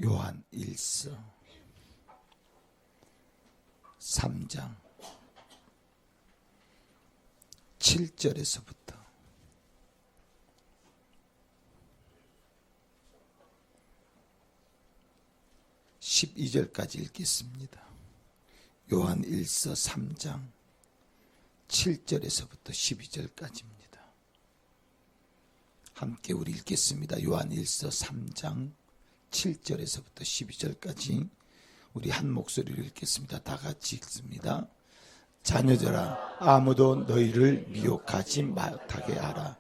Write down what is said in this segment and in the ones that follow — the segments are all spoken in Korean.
요한 1서 3장 7절에서부터 12절까지 읽겠습니다. 요한 1서 3장 7절에서부터 12절까지입니다. 함께 우리 읽겠습니다. 요한 1서 3장 7절에서부터 12절까지 우리 한 목소리로 읽겠습니다. 다 같이 읽습니다. 자녀들아, 아무도 너희를 미혹하지 못하게 하라.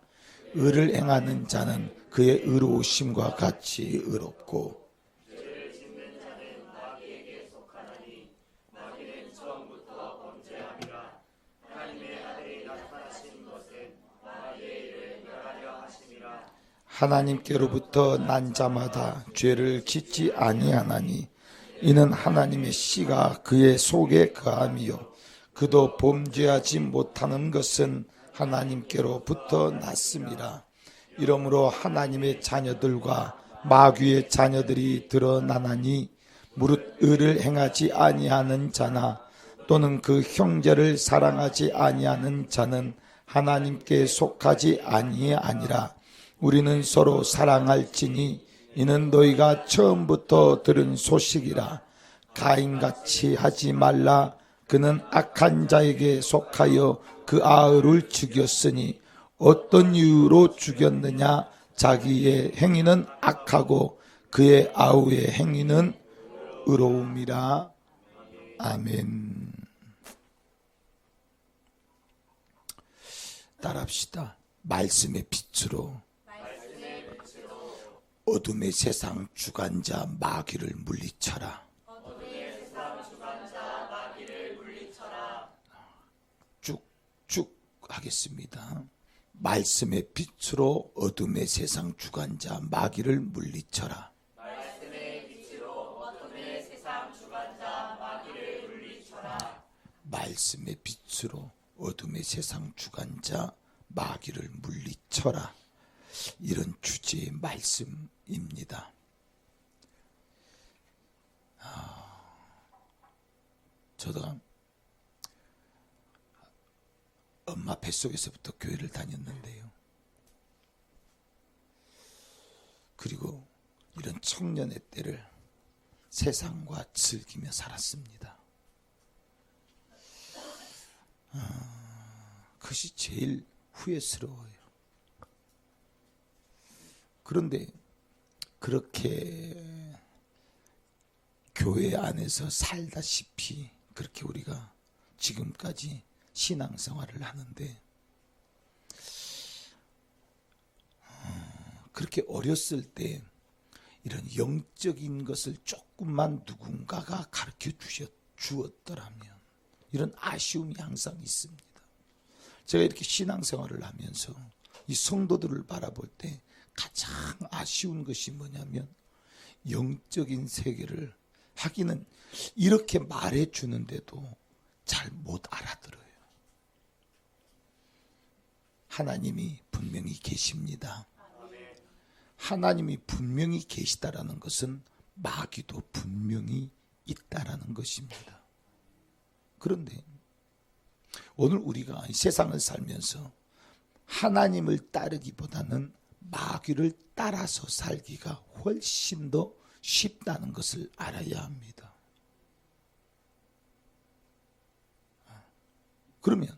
의를 행하는 자는 그의 의로우심과 같이 의롭고 죄를 짓는 자는 마귀에게 속하나니 마귀는 처음부터 범죄함이라. 하나님의 아들이 나타나신 것은 마귀의 일을 멸하려 하심이라. 하나님께로부터 난 자마다 죄를 짓지 아니하나니 이는 하나님의 씨가 그의 속에 거함이요 그도 범죄하지 못하는 것은 하나님께로부터 났음이라. 이러므로 하나님의 자녀들과 마귀의 자녀들이 드러나나니 무릇 의를 행하지 아니하는 자나 또는 그 형제를 사랑하지 아니하는 자는 하나님께 속하지 아니하니라. 우리는 서로 사랑할지니 이는 너희가 처음부터 들은 소식이라. 가인같이 하지 말라. 그는 악한 자에게 속하여 그 아우를 죽였으니 어떤 이유로 죽였느냐? 자기의 행위는 악하고 그의 아우의 행위는 의로움이라. 아멘. 따라합시다. 말씀의 빛으로 어둠의 세상 주관자 마귀를 물리쳐라. 쭉쭉 하겠습니다. 말씀의 빛으로 어둠의 세상 주관자 마귀를 물리쳐라. 말씀의 빛으로 어둠의 세상 주관자 마귀를 물리쳐라. 말씀의 빛으로 어둠의 세상 주관자 마귀를 물리쳐라. 이런 주제의 말씀입니다. 저도 엄마 뱃속에서부터 교회를 다녔는데요. 그리고 이런 청년의 때를 세상과 즐기며 살았습니다. 그것이 제일 후회스러워요. 그런데 그렇게 교회 안에서 살다시피 그렇게 우리가 지금까지 신앙생활을 하는데 그렇게 어렸을 때 이런 영적인 것을 조금만 누군가가 가르쳐 주었더라면 이런 아쉬움이 항상 있습니다. 제가 이렇게 신앙생활을 하면서 이 성도들을 바라볼 때 가장 아쉬운 것이 뭐냐면 영적인 세계를 하기는 이렇게 말해 주는데도 잘 못 알아들어요. 하나님이 분명히 계십니다. 하나님이 분명히 계시다라는 것은 마귀도 분명히 있다라는 것입니다. 그런데 오늘 우리가 세상을 살면서 하나님을 따르기보다는 마귀를 따라서 살기가 훨씬 더 쉽다는 것을 알아야 합니다. 그러면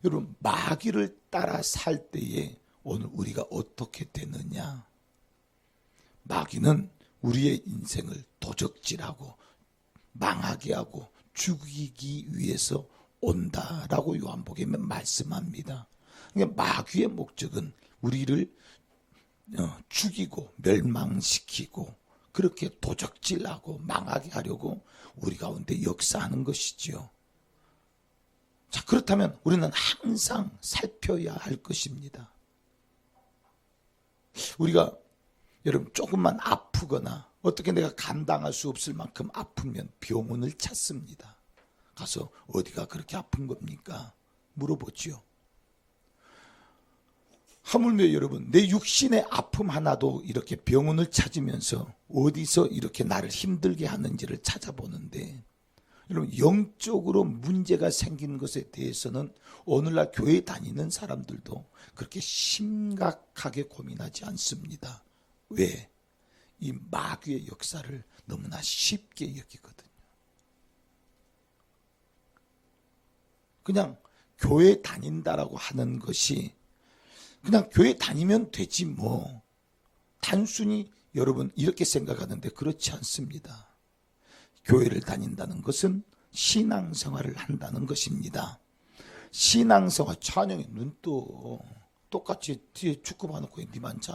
여러분, 마귀를 따라 살 때에 오늘 우리가 어떻게 되느냐? 마귀는 우리의 인생을 도적질하고 망하게 하고 죽이기 위해서 온다라고 요한복음에 말씀합니다. 그러니까 마귀의 목적은 우리를 죽이고 멸망시키고 그렇게 도적질하고 망하게 하려고 우리 가운데 역사하는 것이지요. 자, 그렇다면 우리는 항상 살펴야 할 것입니다. 우리가 여러분 조금만 아프거나 어떻게 내가 감당할 수 없을 만큼 아프면 병원을 찾습니다. 가서 어디가 그렇게 아픈 겁니까? 물어보지요. 하물며 여러분, 내 육신의 아픔 하나도 이렇게 병원을 찾으면서 어디서 이렇게 나를 힘들게 하는지를 찾아보는데, 여러분, 영적으로 문제가 생긴 것에 대해서는 오늘날 교회 다니는 사람들도 그렇게 심각하게 고민하지 않습니다. 왜? 이 마귀의 역사를 너무나 쉽게 여기거든요. 그냥 교회 다닌다라고 하는 것이 그냥 교회 다니면 되지 뭐. 단순히 여러분 이렇게 생각하는데 그렇지 않습니다. 교회를 다닌다는 것은 신앙생활을 한다는 것입니다. 신앙생활, 찬영이 눈도 똑같이 뒤에 축구 봐놓고 니만 자.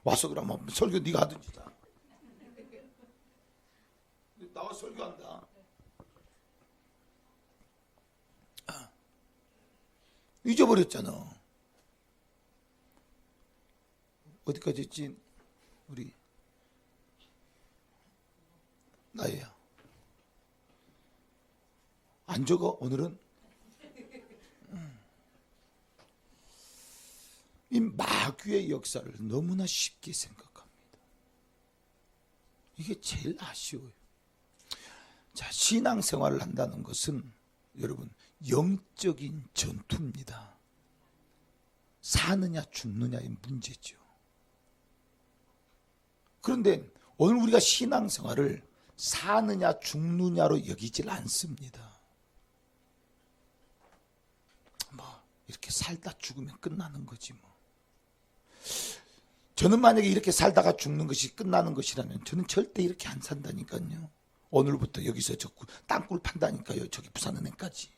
와서 그러면 설교 네가 하든지 자. 나와 설교한다. 잊어버렸잖아. 어디까지 했지? 우리 나예야. 안 적어 오늘은? 이 마귀의 역사를 너무나 쉽게 생각합니다. 이게 제일 아쉬워요. 자, 신앙생활을 한다는 것은 여러분 영적인 전투입니다. 사느냐 죽느냐의 문제죠. 그런데 오늘 우리가 신앙생활을 사느냐 죽느냐로 여기질 않습니다. 뭐 이렇게 살다 죽으면 끝나는 거지 뭐. 저는 만약에 이렇게 살다가 죽는 것이 끝나는 것이라면 저는 절대 이렇게 안 산다니까요. 오늘부터 여기서 저 땅굴 판다니까요. 저기 부산은행까지.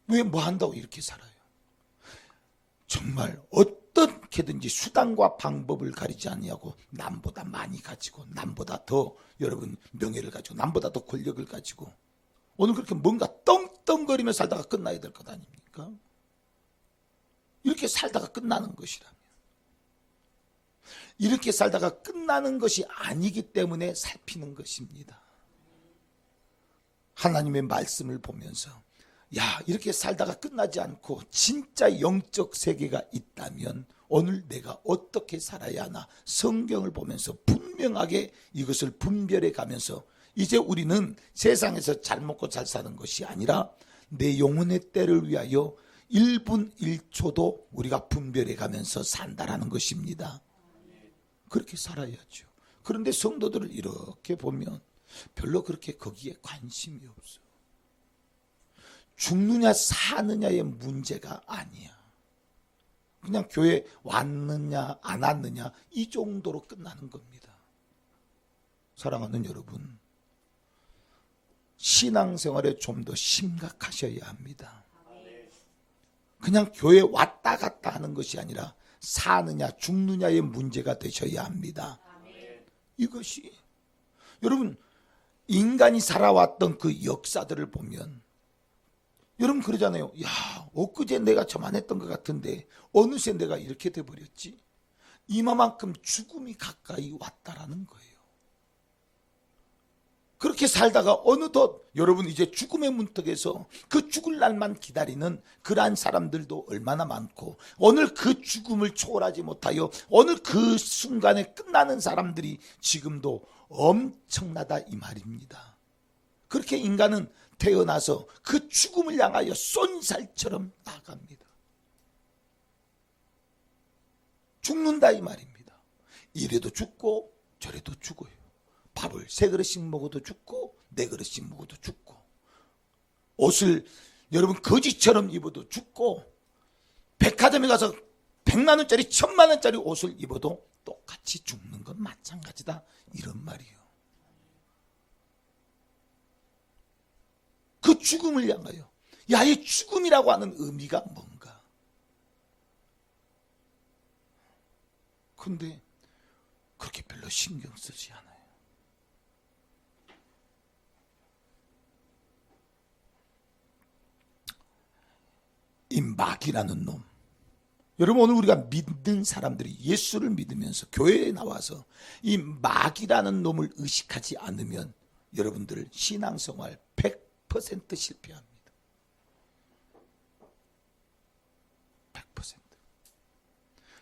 왜 뭐 한다고 이렇게 살아요? 정말 어떻게든지 수단과 방법을 가리지 아니하고 남보다 많이 가지고 남보다 더 여러분 명예를 가지고 남보다 더 권력을 가지고 오늘 그렇게 뭔가 떵떵거리며 살다가 끝나야 될 것 아닙니까? 이렇게 살다가 끝나는 것이라면 이렇게 살다가 끝나는 것이 아니기 때문에 살피는 것입니다. 하나님의 말씀을 보면서 야, 이렇게 살다가 끝나지 않고 진짜 영적 세계가 있다면 오늘 내가 어떻게 살아야 하나 성경을 보면서 분명하게 이것을 분별해 가면서 이제 우리는 세상에서 잘 먹고 잘 사는 것이 아니라 내 영혼의 때를 위하여 1분 1초도 우리가 분별해 가면서 산다라는 것입니다. 그렇게 살아야죠. 그런데 성도들을 이렇게 보면 별로 그렇게 거기에 관심이 없어. 죽느냐 사느냐의 문제가 아니야. 그냥 교회 왔느냐 안 왔느냐 이 정도로 끝나는 겁니다. 사랑하는 여러분, 신앙생활에 좀 더 심각하셔야 합니다. 그냥 교회 왔다 갔다 하는 것이 아니라 사느냐 죽느냐의 문제가 되셔야 합니다. 이것이 여러분 인간이 살아왔던 그 역사들을 보면 여러분 그러잖아요. 야, 엊그제 내가 저만했던 것 같은데 어느새 내가 이렇게 돼버렸지. 이마만큼 죽음이 가까이 왔다라는 거예요. 그렇게 살다가 어느덧 여러분 이제 죽음의 문턱에서 그 죽을 날만 기다리는 그러한 사람들도 얼마나 많고 오늘 그 죽음을 초월하지 못하여 오늘 그 순간에 끝나는 사람들이 지금도 엄청나다 이 말입니다. 그렇게 인간은 태어나서 그 죽음을 향하여 쏜살처럼 나갑니다. 죽는다 이 말입니다. 이래도 죽고 저래도 죽어요. 밥을 3그릇씩 먹어도 죽고 4그릇씩 먹어도 죽고 옷을 여러분 거지처럼 입어도 죽고 백화점에 가서 100만 원짜리 1000만 원짜리 옷을 입어도 똑같이 죽는 건 마찬가지다 이런 말이에요. 그 죽음을 향하여 야, 이 죽음이라고 하는 의미가 뭔가? 근데 그렇게 별로 신경 쓰지 않아요. 이 마귀라는 놈. 여러분 오늘 우리가 믿는 사람들이 예수를 믿으면서 교회에 나와서 이 마귀라는 놈을 의식하지 않으면 여러분들 신앙생활 100% 실패합니다. 100%.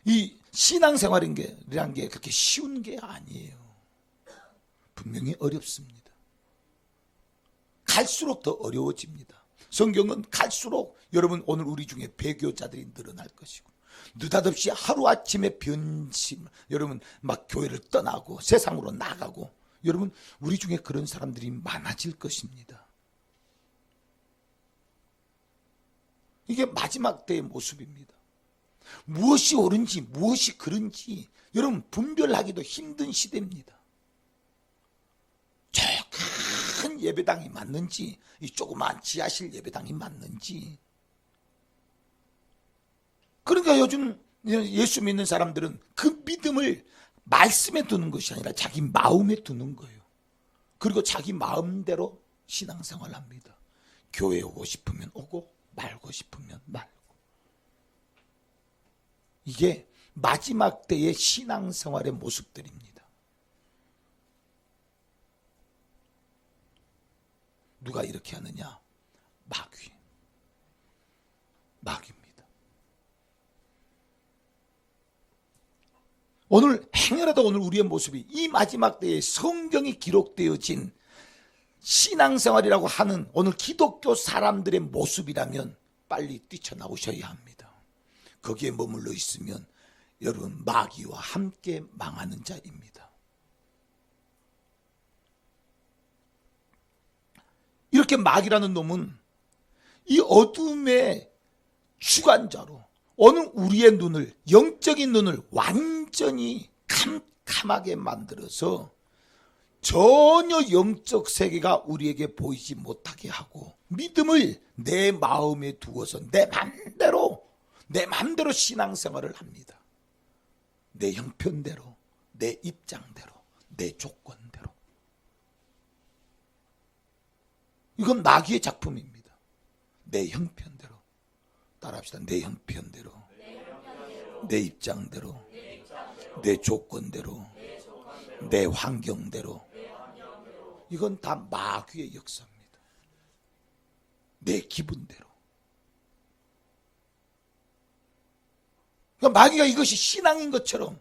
이 신앙생활이란 게 그렇게 쉬운 게 아니에요. 분명히 어렵습니다. 갈수록 더 어려워집니다. 성경은 갈수록 여러분 오늘 우리 중에 배교자들이 늘어날 것이고 느닷없이 하루아침에 변심, 여러분 막 교회를 떠나고 세상으로 나가고 여러분 우리 중에 그런 사람들이 많아질 것입니다. 이게 마지막 때의 모습입니다. 무엇이 옳은지 무엇이 그른지 여러분 분별하기도 힘든 시대입니다. 저 큰 예배당이 맞는지 이 조그마한 지하실 예배당이 맞는지. 그러니까 요즘 예수 믿는 사람들은 그 믿음을 말씀에 두는 것이 아니라 자기 마음에 두는 거예요. 그리고 자기 마음대로 신앙생활을 합니다. 교회에 오고 싶으면 오고 말고 싶으면 말고. 이게 마지막 때의 신앙생활의 모습들입니다. 누가 이렇게 하느냐? 마귀입니다. 오늘 행여라도 오늘 우리의 모습이 이 마지막 때에 성경이 기록되어진 신앙생활이라고 하는 오늘 기독교 사람들의 모습이라면 빨리 뛰쳐나오셔야 합니다. 거기에 머물러 있으면 여러분 마귀와 함께 망하는 자입니다. 이렇게 마귀라는 놈은 이 어둠의 주관자로 오늘 우리의 눈을, 영적인 눈을 완전히 캄캄하게 만들어서 전혀 영적 세계가 우리에게 보이지 못하게 하고 믿음을 내 마음에 두어서 내 맘대로 신앙생활을 합니다. 내 형편대로, 내 입장대로, 내 조건대로. 이건 마귀의 작품입니다. 내 형편대로. 따라합시다. 내 형편대로, 내 입장대로, 내 조건대로, 내 환경대로. 이건 다 마귀의 역사입니다. 내 기분대로. 그러니까 마귀가 이것이 신앙인 것처럼,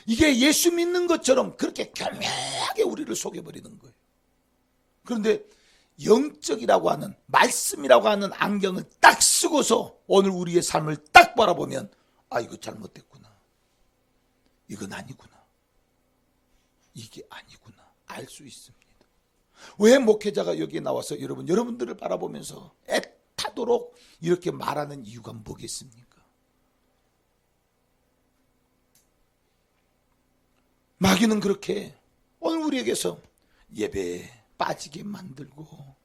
이게 예수 믿는 것처럼 그렇게 교묘하게 우리를 속여버리는 거예요. 그런데 영적이라고 하는, 말씀이라고 하는 안경을 딱 쓰고서 오늘 우리의 삶을 딱 바라보면 아, 이거 잘못됐구나, 이건 아니구나, 이게 아니구나 알 수 있습니다. 왜 목회자가 여기에 나와서 여러분들을 바라보면서 애타도록 이렇게 말하는 이유가 뭐겠습니까? 마귀는 그렇게 오늘 우리에게서 예배에 빠지게 만들고,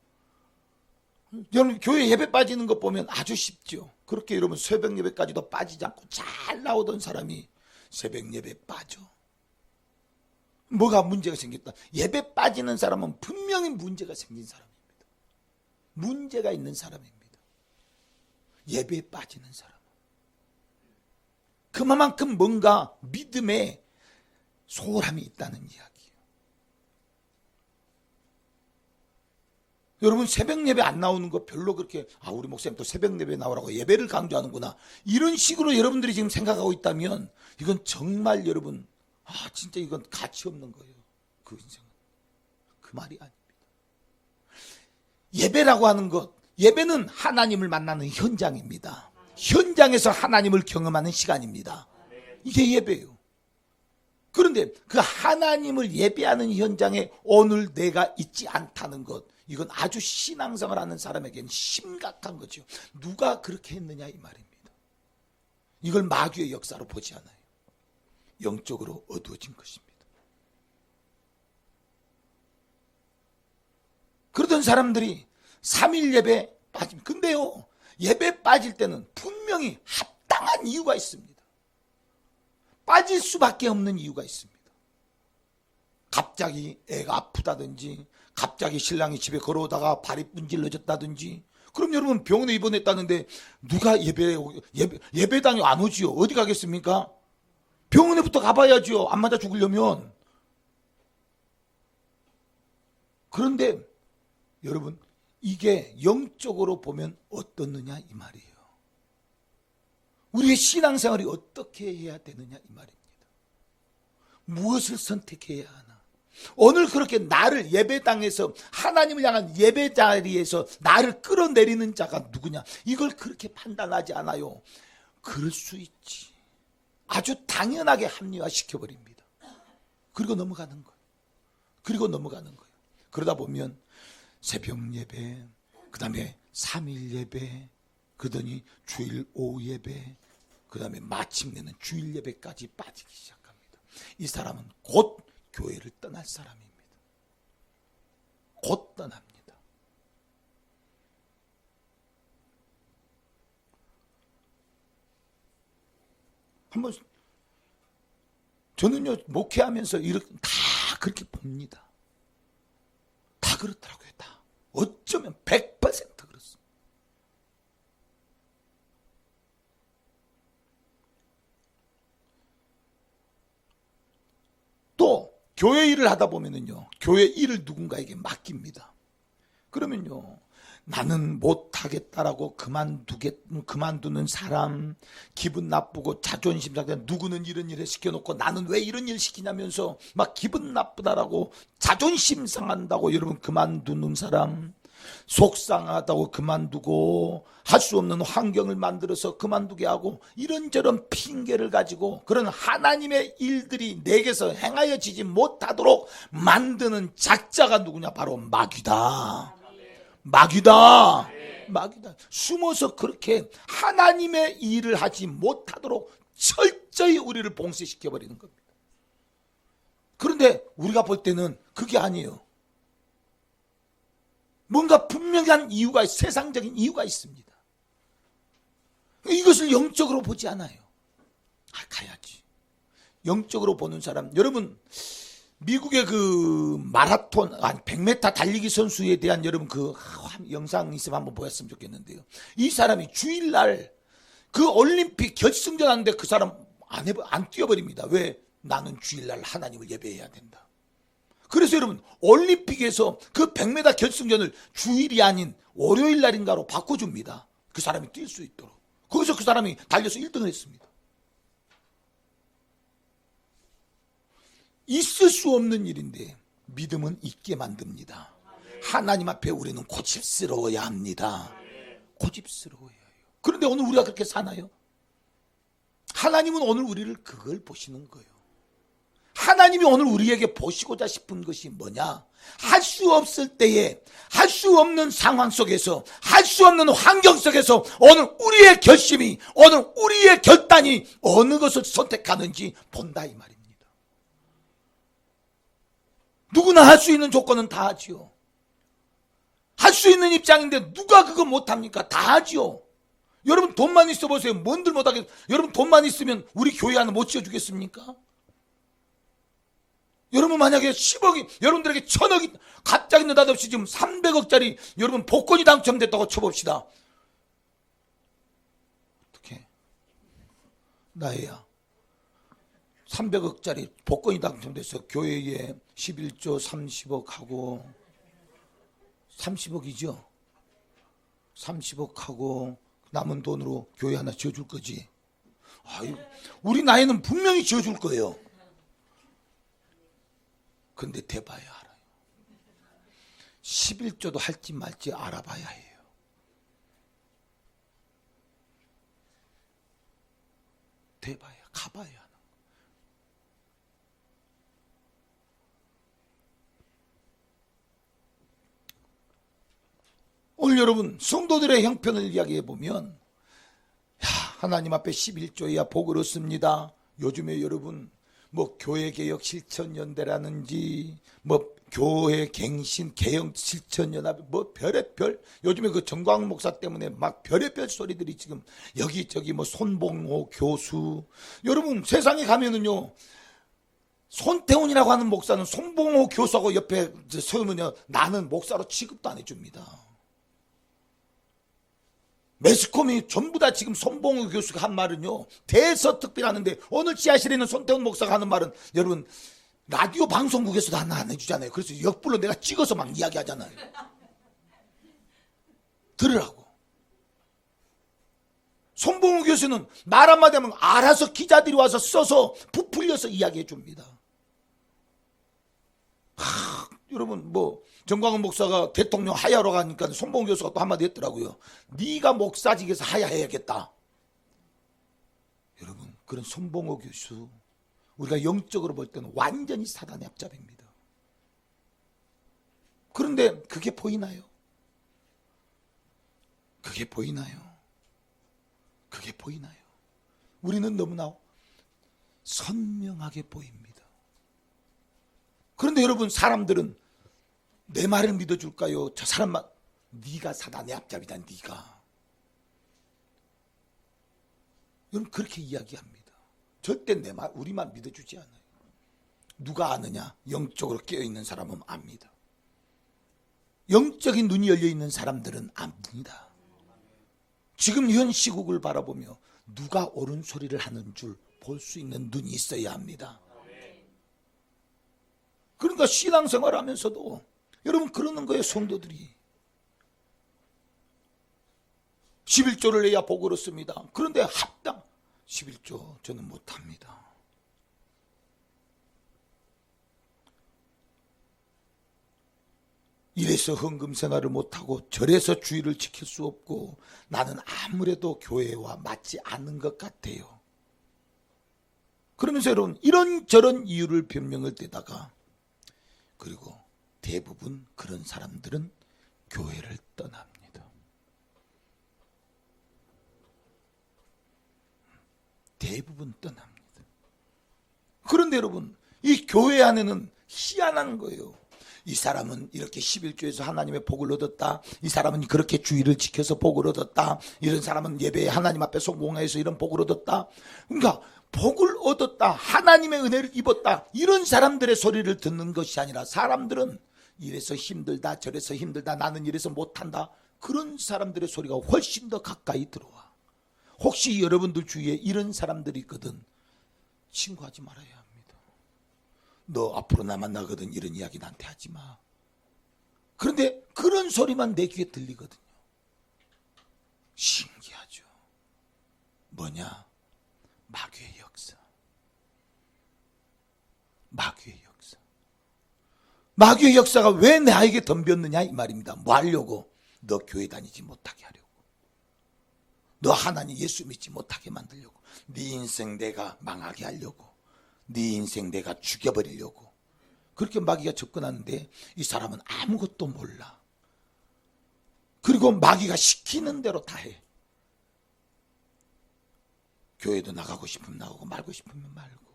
여러분 교회 예배 빠지는 것 보면 아주 쉽죠. 그렇게 여러분 새벽 예배까지도 빠지지 않고 잘 나오던 사람이 새벽 예배 빠져. 뭐가 문제가 생겼다. 예배 빠지는 사람은 분명히 문제가 생긴 사람입니다. 문제가 있는 사람입니다. 예배에 빠지는 사람은 그만큼 뭔가 믿음에 소홀함이 있다는 이야기예요. 여러분 새벽 예배 안 나오는 거 별로 그렇게 우리 목사님 또 새벽 예배 나오라고 예배를 강조하는구나, 이런 식으로 여러분들이 지금 생각하고 있다면 이건 정말 여러분 진짜 이건 가치 없는 거예요. 그 인생은 그 말이 아닙니다. 예배라고 하는 것, 예배는 하나님을 만나는 현장입니다. 현장에서 하나님을 경험하는 시간입니다. 이게 예배예요. 그런데 그 하나님을 예배하는 현장에 오늘 내가 있지 않다는 것, 이건 아주 신앙생활하는 사람에게는 심각한 거죠. 누가 그렇게 했느냐 이 말입니다. 이걸 마귀의 역사로 보지 않아요. 영적으로 어두워진 것입니다. 그러던 사람들이 3일 예배 빠집니다. 근데요, 예배 빠질 때는 분명히 합당한 이유가 있습니다. 빠질 수밖에 없는 이유가 있습니다. 갑자기 애가 아프다든지, 갑자기 신랑이 집에 걸어오다가 발이 문질러졌다든지. 그럼 여러분 병원에 입원했다는데 누가 예배당에 안 오지요? 어디 가겠습니까? 병원에부터 가봐야죠. 안 맞아 죽으려면. 그런데 여러분 이게 영적으로 보면 어떻느냐 이 말이에요. 우리의 신앙생활이 어떻게 해야 되느냐 이 말입니다. 무엇을 선택해야 하나? 오늘 그렇게 나를 예배당에서 하나님을 향한 예배 자리에서 나를 끌어내리는 자가 누구냐? 이걸 그렇게 판단하지 않아요. 그럴 수 있지. 아주 당연하게 합리화시켜버립니다. 그리고 넘어가는 거예요. 그러다 보면 새벽 예배, 그 다음에 3일 예배, 그러더니 주일 오후 예배, 그 다음에 마침내는 주일 예배까지 빠지기 시작합니다. 이 사람은 곧 교회를 떠날 사람입니다. 곧 떠납니다. 한번 저는요 목회하면서 이렇게 다 그렇게 봅니다. 다 그렇더라고요. 다 어쩌면 100% 그렇습니다. 또 교회 일을 하다 보면은요, 교회 일을 누군가에게 맡깁니다. 그러면요, 나는 못하겠다라고 그만두는 사람, 기분 나쁘고 자존심 상해, 누구는 이런 일을 시켜놓고 나는 왜 이런 일 시키냐면서 막 기분 나쁘다라고 자존심 상한다고 여러분 그만두는 사람, 속상하다고 그만두고 할 수 없는 환경을 만들어서 그만두게 하고 이런저런 핑계를 가지고 그런 하나님의 일들이 내게서 행하여지지 못하도록 만드는 작자가 누구냐? 바로 마귀다. 숨어서 그렇게 하나님의 일을 하지 못하도록 철저히 우리를 봉쇄시켜버리는 겁니다. 그런데 우리가 볼 때는 그게 아니에요. 뭔가 분명한 이유가, 세상적인 이유가 있습니다. 이것을 영적으로 보지 않아요. 가야지. 영적으로 보는 사람, 여러분 미국의 그 마라톤 100m 달리기 선수에 대한 여러분 그 영상 있으면 한번 보였으면 좋겠는데요. 이 사람이 주일날 그 올림픽 결승전 하는데 그 사람 안 뛰어버립니다. 왜? 나는 주일날 하나님을 예배해야 된다. 그래서 여러분 올림픽에서 그 100m 결승전을 주일이 아닌 월요일 날인가로 바꿔줍니다. 그 사람이 뛸 수 있도록. 거기서 그 사람이 달려서 1등을 했습니다. 있을 수 없는 일인데 믿음은 있게 만듭니다. 하나님 앞에 우리는 고집스러워야 합니다. 고집스러워야 해요. 그런데 오늘 우리가 그렇게 사나요? 하나님은 오늘 우리를 그걸 보시는 거예요. 하나님이 오늘 우리에게 보시고자 싶은 것이 뭐냐? 할 수 없을 때에, 할 수 없는 상황 속에서, 할 수 없는 환경 속에서 오늘 우리의 결심이, 오늘 우리의 결단이 어느 것을 선택하는지 본다 이 말입니다. 누구나 할 수 있는 조건은 다 하지요. 할 수 있는 입장인데 누가 그거 못합니까? 다 하지요. 여러분 돈만 있어 보세요. 뭔들 못하겠. 여러분 돈만 있으면 우리 교회 하나 못 지어주겠습니까? 여러분 만약에 10억이 여러분들에게 1000억이 갑자기 느닷없이 지금 300억짜리 여러분 복권이 당첨됐다고 쳐봅시다. 어떻게? 나야 300억짜리 복권이 당첨돼서 교회에 11조 30억 하고 30억이죠. 30억 하고 남은 돈으로 교회 하나 지어줄 거지. 아유, 우리 나이는 분명히 지어줄 거예요. 근데 대봐야 알아요. 11조도 할지 말지 알아봐야 해요. 대봐야, 가봐야 하는 거예요. 오늘 여러분 성도들의 형편을 이야기해 보면 하나님 앞에 11조야 복을 얻습니다. 요즘에 여러분 뭐 교회개혁 실천연대라는지 뭐 교회 갱신 개혁 실천연합 뭐 별의별 요즘에 그 정광훈 목사 때문에 막 별의별 소리들이 지금 여기저기 뭐 손봉호 교수 여러분 세상에 가면은요 손태훈이라고 하는 목사는 손봉호 교수하고 옆에 서면요 나는 목사로 취급도 안 해줍니다. 매스컴이 전부 다 지금 손봉호 교수가 한 말은요 대서특필 하는데 오늘 지하실에 있는 손태훈 목사가 하는 말은 여러분 라디오 방송국에서도 하나 안 해주잖아요. 그래서 역불로 내가 찍어서 막 이야기하잖아요. 들으라고. 손봉호 교수 교회에서는 말 한마디 하면 알아서 기자들이 와서 써서 부풀려서 이야기해 줍니다. 여러분 정광훈 목사가 대통령 하야로 가니까 손봉 교수가 또 한마디 했더라고요. 네가 목사직에서 하야해야겠다. 여러분, 그런 손봉호 교수, 우리가 영적으로 볼 때는 완전히 사단의 앞잡이입니다. 그런데 그게 보이나요? 그게 보이나요? 그게 보이나요? 우리는 너무나 선명하게 보입니다. 그런데 여러분, 사람들은 내 말을 믿어줄까요? 저 사람만, 네가 사단의 앞잡이다, 네가. 여러분, 그렇게 이야기합니다. 절대 내 말, 우리만 믿어주지 않아요. 누가 아느냐? 영적으로 깨어있는 사람은 압니다. 영적인 눈이 열려있는 사람들은 압니다. 지금 현 시국을 바라보며 누가 옳은 소리를 하는 줄 볼 수 있는 눈이 있어야 합니다. 그러니까 신앙생활 하면서도 여러분 그러는 거예요. 성도들이 11조를 내야 복 얻습니다. 그런데 합당 11조 저는 못합니다. 이래서 헌금 생활을 못하고 저래서 주의를 지킬 수 없고 나는 아무래도 교회와 맞지 않는 것 같아요. 그러면서 여러분 이런저런 이유를 변명을 대다가 그리고 대부분 그런 사람들은 교회를 떠납니다. 대부분 떠납니다. 그런데 여러분 이 교회 안에는 희한한 거예요. 이 사람은 이렇게 11조에서 하나님의 복을 얻었다. 이 사람은 그렇게 주의를 지켜서 복을 얻었다. 이런 사람은 예배에 하나님 앞에 성공해서 이런 복을 얻었다. 그러니까 복을 얻었다. 하나님의 은혜를 입었다. 이런 사람들의 소리를 듣는 것이 아니라 사람들은 이래서 힘들다 저래서 힘들다 나는 이래서 못한다. 그런 사람들의 소리가 훨씬 더 가까이 들어와. 혹시 여러분들 주위에 이런 사람들이 있거든 친구하지 말아야 합니다. 너 앞으로 나 만나거든 이런 이야기 나한테 하지 마. 그런데 그런 소리만 내 귀에 들리거든요. 신기하죠. 뭐냐? 마귀의 역사. 마귀의 역사. 마귀의 역사가 왜 나에게 덤볐느냐 이 말입니다. 뭐 하려고? 너 교회 다니지 못하게 하려고. 너 하나님 예수 믿지 못하게 만들려고. 네 인생 내가 망하게 하려고. 네 인생 내가 죽여버리려고. 그렇게 마귀가 접근하는데 이 사람은 아무것도 몰라. 그리고 마귀가 시키는 대로 다 해. 교회도 나가고 싶으면 나가고 말고 싶으면 말고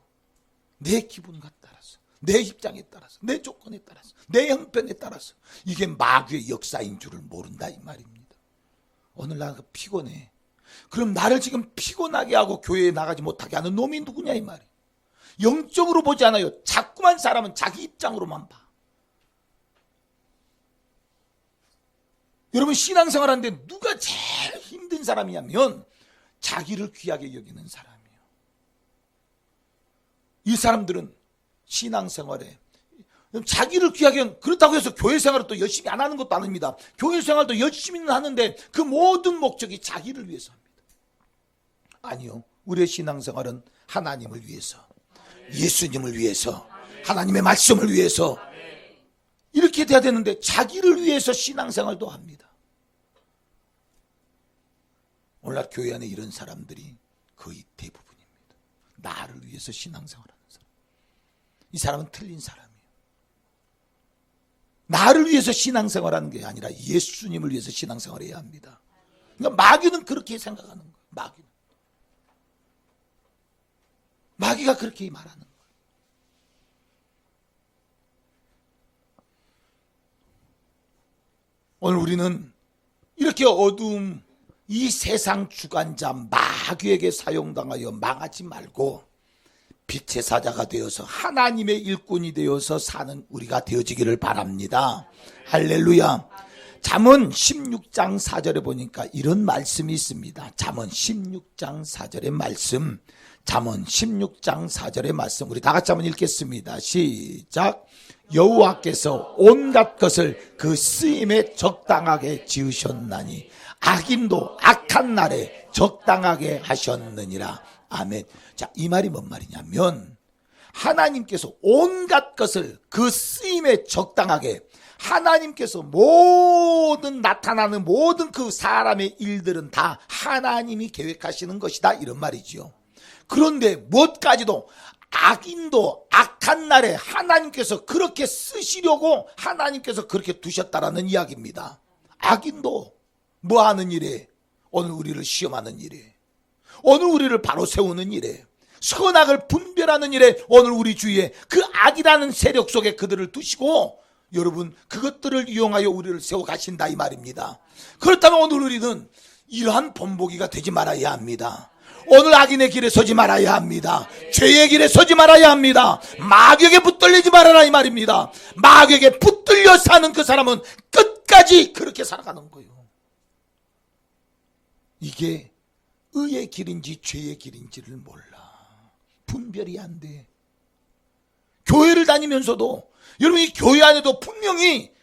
내 기분과 따라서 내 입장에 따라서 내 조건에 따라서 내 형편에 따라서 이게 마귀의 역사인 줄을 모른다 이 말입니다. 오늘 나가 피곤해. 그럼 나를 지금 피곤하게 하고 교회에 나가지 못하게 하는 놈이 누구냐 이 말이에요. 영적으로 보지 않아요. 자꾸만 사람은 자기 입장으로만 봐. 여러분 신앙생활 하는데 누가 제일 힘든 사람이냐면 자기를 귀하게 여기는 사람이에요. 이 사람들은 신앙생활에 자기를 귀하게 그렇다고 해서 교회 생활을 또 열심히 안 하는 것도 아닙니다. 교회 생활도 열심히는 하는데 그 모든 목적이 자기를 위해서 합니다. 아니요. 우리의 신앙생활은 하나님을 위해서 예수님을 위해서 하나님의 말씀을 위해서 이렇게 돼야 되는데 자기를 위해서 신앙생활도 합니다. 오늘날 교회 안에 이런 사람들이 거의 대부분입니다. 나를 위해서 신앙생활하는 사람. 이 사람은 틀린 사람이에요. 나를 위해서 신앙생활하는 게 아니라 예수님을 위해서 신앙생활해야 합니다. 그러니까 마귀는 그렇게 생각하는 거예요. 마귀가 그렇게 말하는 거예요. 오늘 우리는 이렇게 어두움 이 세상 주관자 마귀에게 사용당하여 망하지 말고 빛의 사자가 되어서 하나님의 일꾼이 되어서 사는 우리가 되어지기를 바랍니다. 할렐루야. 잠언 16장 4절에 보니까 이런 말씀이 있습니다. 잠언 16장 4절의 말씀. 잠언 16장 4절의 말씀 우리 다 같이 한번 읽겠습니다. 시작. 여호와께서 온갖 것을 그 쓰임에 적당하게 지으셨나니 악인도 악한 날에 적당하게 하셨느니라. 아멘. 자, 이 말이 뭔 말이냐면 하나님께서 온갖 것을 그 쓰임에 적당하게, 하나님께서 모든 나타나는 모든 그 사람의 일들은 다 하나님이 계획하시는 것이다, 이런 말이지요. 그런데 무엇까지도 악인도 악한 날에 하나님께서 그렇게 쓰시려고 하나님께서 그렇게 두셨다라는 이야기입니다. 악인도 뭐 하는 일에? 오늘 우리를 시험하는 일에, 오늘 우리를 바로 세우는 일에, 선악을 분별하는 일에 오늘 우리 주위에 그 악이라는 세력 속에 그들을 두시고 여러분 그것들을 이용하여 우리를 세워 가신다, 이 말입니다. 그렇다면 오늘 우리는 이러한 본보기가 되지 말아야 합니다. 오늘 악인의 길에 서지 말아야 합니다. 죄의 길에 서지 말아야 합니다. 마귀에게 붙들리지 말아라, 이 말입니다. 마귀에게 붙들려 사는 그 사람은 끝까지 그렇게 살아가는 거예요. 이게 의의 길인지 죄의 길인지를 몰라. 분별이 안 돼. 교회를 다니면서도 여러분 이 교회 안에도 분명히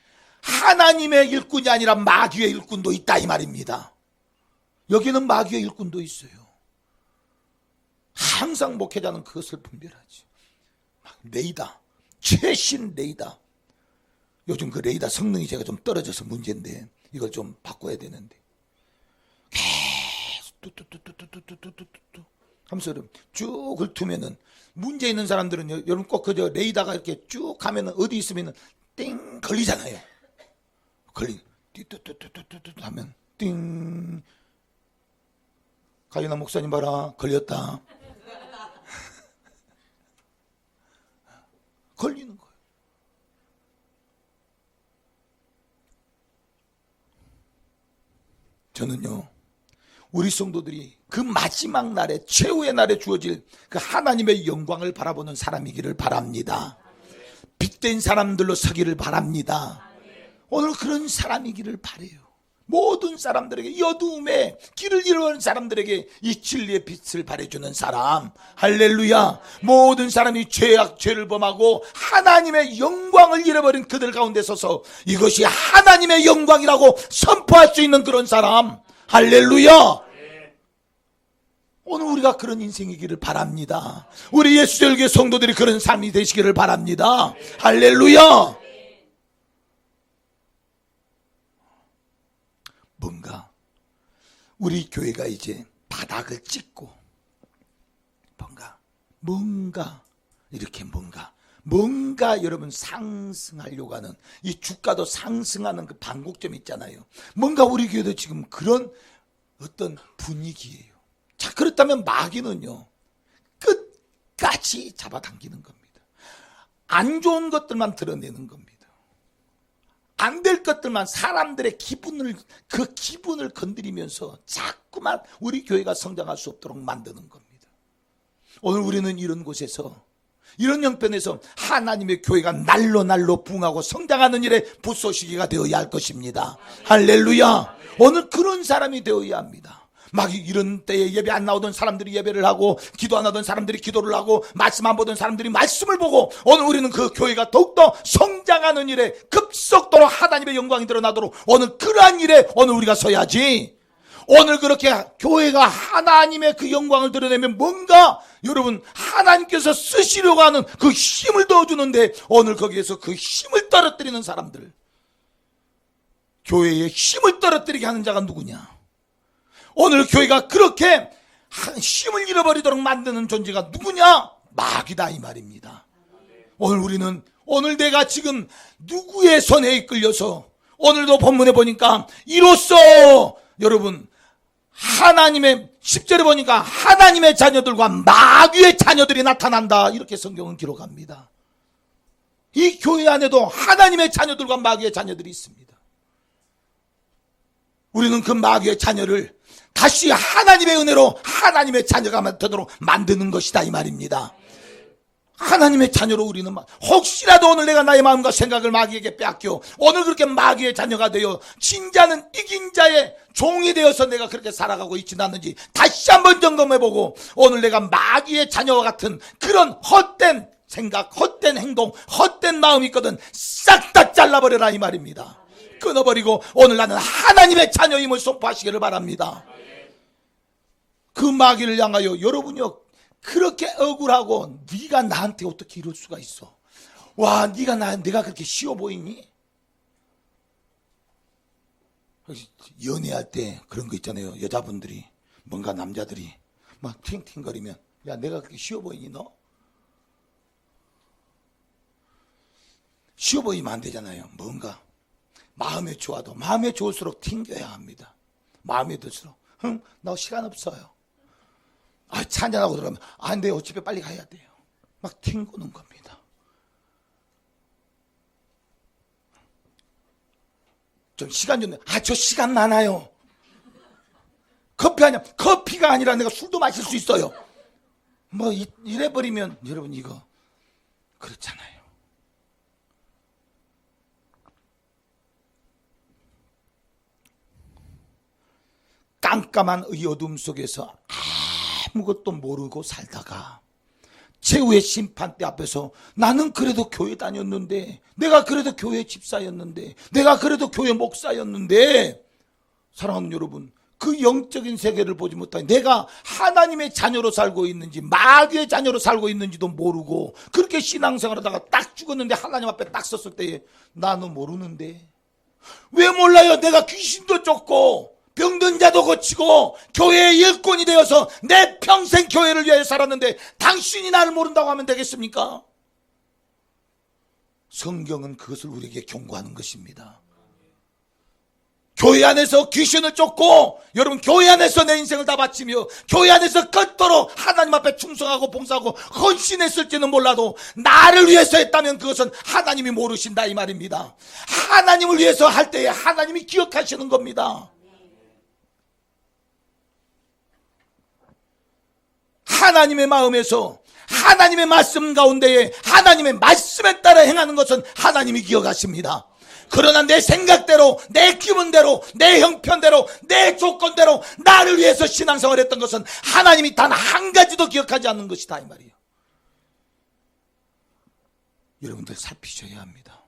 하나님의 일꾼이 아니라 마귀의 일꾼도 있다, 이 말입니다. 여기는 마귀의 일꾼도 있어요. 항상 목회자는 그것을 분별하지. 레이더, 최신 레이더. 요즘 그 레이더 성능이 제가 좀 떨어져서 문제인데 이걸 좀 바꿔야 되는데 계속 뚜뚜뚜뚜뚜뚜뚜뚜뚜 하면서 쭉 훑으면은 문제 있는 사람들은 여러분 꼭 그저 레이더가 이렇게 쭉 가면은 어디 있으면은 띵 걸리잖아요. 뚜뚜뚜뚜뚜뚜 하면 띵. 가연아 목사님 봐라, 걸렸다. 걸리는 거예요. 저는요, 우리 성도들이 그 마지막 날에, 최후의 날에 주어질 그 하나님의 영광을 바라보는 사람이기를 바랍니다. 빛된 사람들로 서기를 바랍니다. 오늘 그런 사람이기를 바라요. 모든 사람들에게, 이 어두움에 길을 잃어버린 사람들에게 이 진리의 빛을 발해주는 사람, 할렐루야. 모든 사람이 죄를 범하고 하나님의 영광을 잃어버린 그들 가운데 서서 이것이 하나님의 영광이라고 선포할 수 있는 그런 사람, 할렐루야. 오늘 우리가 그런 인생이기를 바랍니다. 우리 예수절교회 성도들이 그런 삶이 되시기를 바랍니다. 할렐루야. 뭔가 우리 교회가 이제 바닥을 찍고 뭔가 이렇게 뭔가 여러분 상승하려고 하는, 이 주가도 상승하는 그 반곡점 있잖아요. 뭔가 우리 교회도 지금 그런 어떤 분위기예요. 자, 그렇다면 마귀는요 끝까지 잡아당기는 겁니다. 안 좋은 것들만 드러내는 겁니다. 안 될 것들만, 사람들의 그 기분을 건드리면서 자꾸만 우리 교회가 성장할 수 없도록 만드는 겁니다. 오늘 우리는 이런 곳에서, 이런 형편에서 하나님의 교회가 날로 부흥하고 성장하는 일에 불쏘시개가 되어야 할 것입니다. 할렐루야. 오늘 그런 사람이 되어야 합니다. 막 이런 때에 예배 안 나오던 사람들이 예배를 하고, 기도 안 하던 사람들이 기도를 하고, 말씀 안 보던 사람들이 말씀을 보고, 오늘 우리는 그 교회가 더욱더 성장하는 일에 급속도로 하나님의 영광이 드러나도록 오늘 그러한 일에 오늘 우리가 서야지. 오늘 그렇게 교회가 하나님의 그 영광을 드러내면 뭔가 여러분 하나님께서 쓰시려고 하는 그 힘을 넣어주는데, 오늘 거기에서 그 힘을 떨어뜨리는 사람들, 교회의 힘을 떨어뜨리게 하는 자가 누구냐? 오늘 교회가 그렇게 힘을 잃어버리도록 만드는 존재가 누구냐? 마귀다, 이 말입니다. 오늘 내가 지금 누구의 손에 이끌려서, 오늘도 본문에 보니까 이로써 여러분 하나님의 10절에 보니까 하나님의 자녀들과 마귀의 자녀들이 나타난다, 이렇게 성경은 기록합니다. 이 교회 안에도 하나님의 자녀들과 마귀의 자녀들이 있습니다. 우리는 그 마귀의 자녀를 다시 하나님의 은혜로 하나님의 자녀가 되도록 만드는 것이다, 이 말입니다. 하나님의 자녀로 우리는 혹시라도 오늘 내가 나의 마음과 생각을 마귀에게 빼앗겨 오늘 그렇게 마귀의 자녀가 되어 진짜는 이긴 자의 종이 되어서 내가 그렇게 살아가고 있지는 않는지 다시 한번 점검해보고 오늘 내가 마귀의 자녀와 같은 그런 헛된 생각, 헛된 행동, 헛된 마음이 있거든 싹 다 잘라버려라 이 말입니다. 끊어버리고 오늘 나는 하나님의 자녀임을 선포하시기를 바랍니다. 그 마귀를 향하여 여러분이요 그렇게 억울하고 네가 나한테 어떻게 이럴 수가 있어? 와, 내가 그렇게 쉬워 보이니? 연애할 때 그런 거 있잖아요. 여자분들이 뭔가 남자들이 막 팅팅거리면 야, 내가 그렇게 쉬워 보이니 너? 쉬워 보이면 안 되잖아요. 뭔가 마음에 좋아도 마음에 좋을수록 튕겨야 합니다. 마음에 들수록 나 시간 없어요. 차 한잔하고 들어가면 안 돼요. 집에 빨리 가야 돼요. 막 튕기는 겁니다. 좀 시간 좀 저 시간 많아요. 커피가 아니라 내가 술도 마실 수 있어요. 뭐 이래버리면 여러분 이거 그렇잖아요. 깜깜한 이 어둠 속에서 아무것도 모르고 살다가 최후의 심판대 앞에서 나는 그래도 교회 다녔는데, 내가 그래도 교회 집사였는데, 내가 그래도 교회 목사였는데, 사랑하는 여러분, 그 영적인 세계를 보지 못하니 내가 하나님의 자녀로 살고 있는지 마귀의 자녀로 살고 있는지도 모르고 그렇게 신앙생활하다가 딱 죽었는데 하나님 앞에 딱 섰을 때에 나는 모르는데 왜 몰라요? 내가 귀신도 쫓고 병든 자도 고치고 교회의 일꾼이 되어서 내 평생 교회를 위해 살았는데 당신이 나를 모른다고 하면 되겠습니까? 성경은 그것을 우리에게 경고하는 것입니다. 교회 안에서 귀신을 쫓고 여러분 교회 안에서 내 인생을 다 바치며 교회 안에서 끝도록 하나님 앞에 충성하고 봉사하고 헌신했을지는 몰라도 나를 위해서 했다면 그것은 하나님이 모르신다 이 말입니다. 하나님을 위해서 할 때에 하나님이 기억하시는 겁니다. 하나님의 마음에서 하나님의 말씀 가운데에 하나님의 말씀에 따라 행하는 것은 하나님이 기억하십니다. 그러나 내 생각대로, 내 기분대로, 내 형편대로, 내 조건대로 나를 위해서 신앙생활을 했던 것은 하나님이 단 한 가지도 기억하지 않는 것이다 이 말이에요. 여러분들 살피셔야 합니다.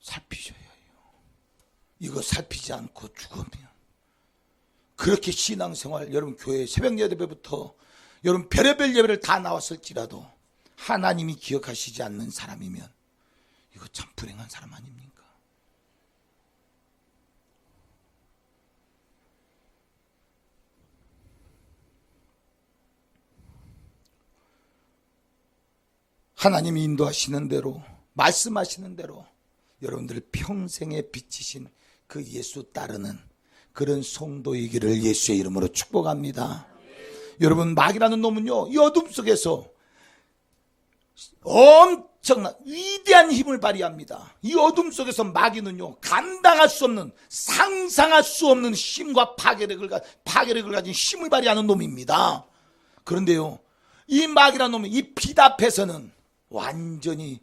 살피셔야 해요. 이거 살피지 않고 죽으면 그렇게 신앙생활, 여러분 교회 새벽 예배부터 여러분 별의별 예배를 다 나왔을지라도 하나님이 기억하시지 않는 사람이면 이거 참 불행한 사람 아닙니까? 하나님이 인도하시는 대로, 말씀하시는 대로 여러분들 평생에 비치신 그 예수 따르는 그런 성도이기를 예수의 이름으로 축복합니다. 여러분 마귀라는 놈은요 이 어둠 속에서 엄청난 위대한 힘을 발휘합니다. 이 어둠 속에서 마귀는요 감당할 수 없는, 상상할 수 없는 힘과 파괴력을 가진 힘을 발휘하는 놈입니다. 그런데요 이 마귀라는 놈이 이 빛 앞에서는 완전히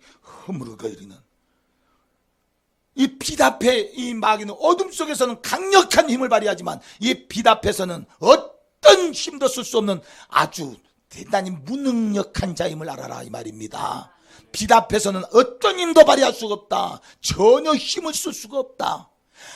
허물어거리는, 이 빛 앞에 이 마귀는 어둠 속에서는 강력한 힘을 발휘하지만 이 빛 앞에서는 어떤 힘도 쓸 수 없는 아주 대단히 무능력한 자임을 알아라 이 말입니다. 빛 앞에서는 어떤 힘도 발휘할 수가 없다. 전혀 힘을 쓸 수가 없다.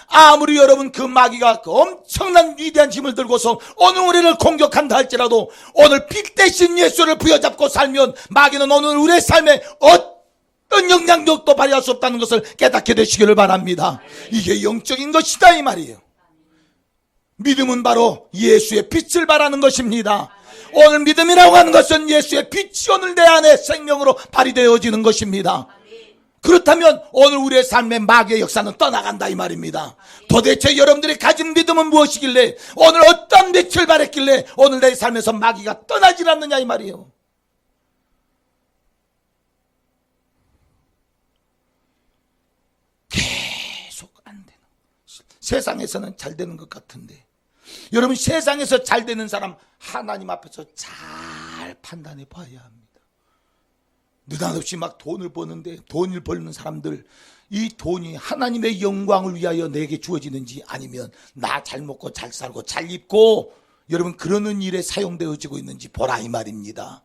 아무리 여러분 그 마귀가 그 엄청난 위대한 힘을 들고서 오늘 우리를 공격한다 할지라도 오늘 빛 대신 예수를 부여잡고 살면 마귀는 오늘 우리의 삶에 어떤 영향력도 발휘할 수 없다는 것을 깨닫게 되시기를 바랍니다. 이게 영적인 것이다 이 말이에요. 믿음은 바로 예수의 빛을 바라는 것입니다. 오늘 믿음이라고 하는 것은 예수의 빛이 오늘 내 안에 생명으로 발휘되어지는 것입니다. 그렇다면 오늘 우리의 삶의 마귀의 역사는 떠나간다 이 말입니다. 도대체 여러분들이 가진 믿음은 무엇이길래, 오늘 어떤 빛을 발했길래 오늘 내 삶에서 마귀가 떠나질 않느냐 이 말이에요. 계속 안 되는, 세상에서는 잘 되는 것 같은데 여러분 세상에서 잘 되는 사람 하나님 앞에서 잘 판단해 봐야 합니다. 느닷없이 막 돈을 버는데, 돈을 벌는 사람들, 이 돈이 하나님의 영광을 위하여 내게 주어지는지, 아니면 나 잘 먹고 잘 살고 잘 입고 여러분 그러는 일에 사용되어지고 있는지 보라 이 말입니다.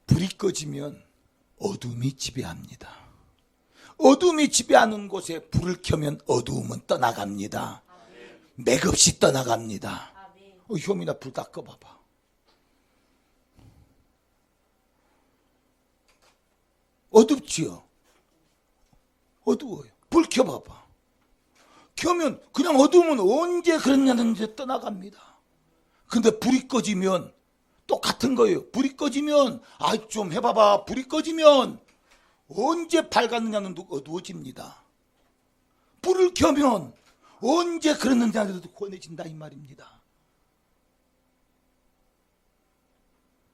불이 꺼지면 어둠이 지배합니다. 어둠이 지배하는 곳에 불을 켜면 어두움은 떠나갑니다. 맥없이 떠나갑니다. 효민아, 불 다 꺼봐봐. 어둡지요? 어두워요. 불 켜봐봐. 켜면 그냥 어두우면 언제 그랬냐는 데 떠나갑니다. 근데 불이 꺼지면 똑같은 거예요. 불이 꺼지면 좀 해봐봐. 불이 꺼지면 언제 밝았느냐는 어두워집니다. 불을 켜면 언제 그랬느냐도 권해진다 이 말입니다.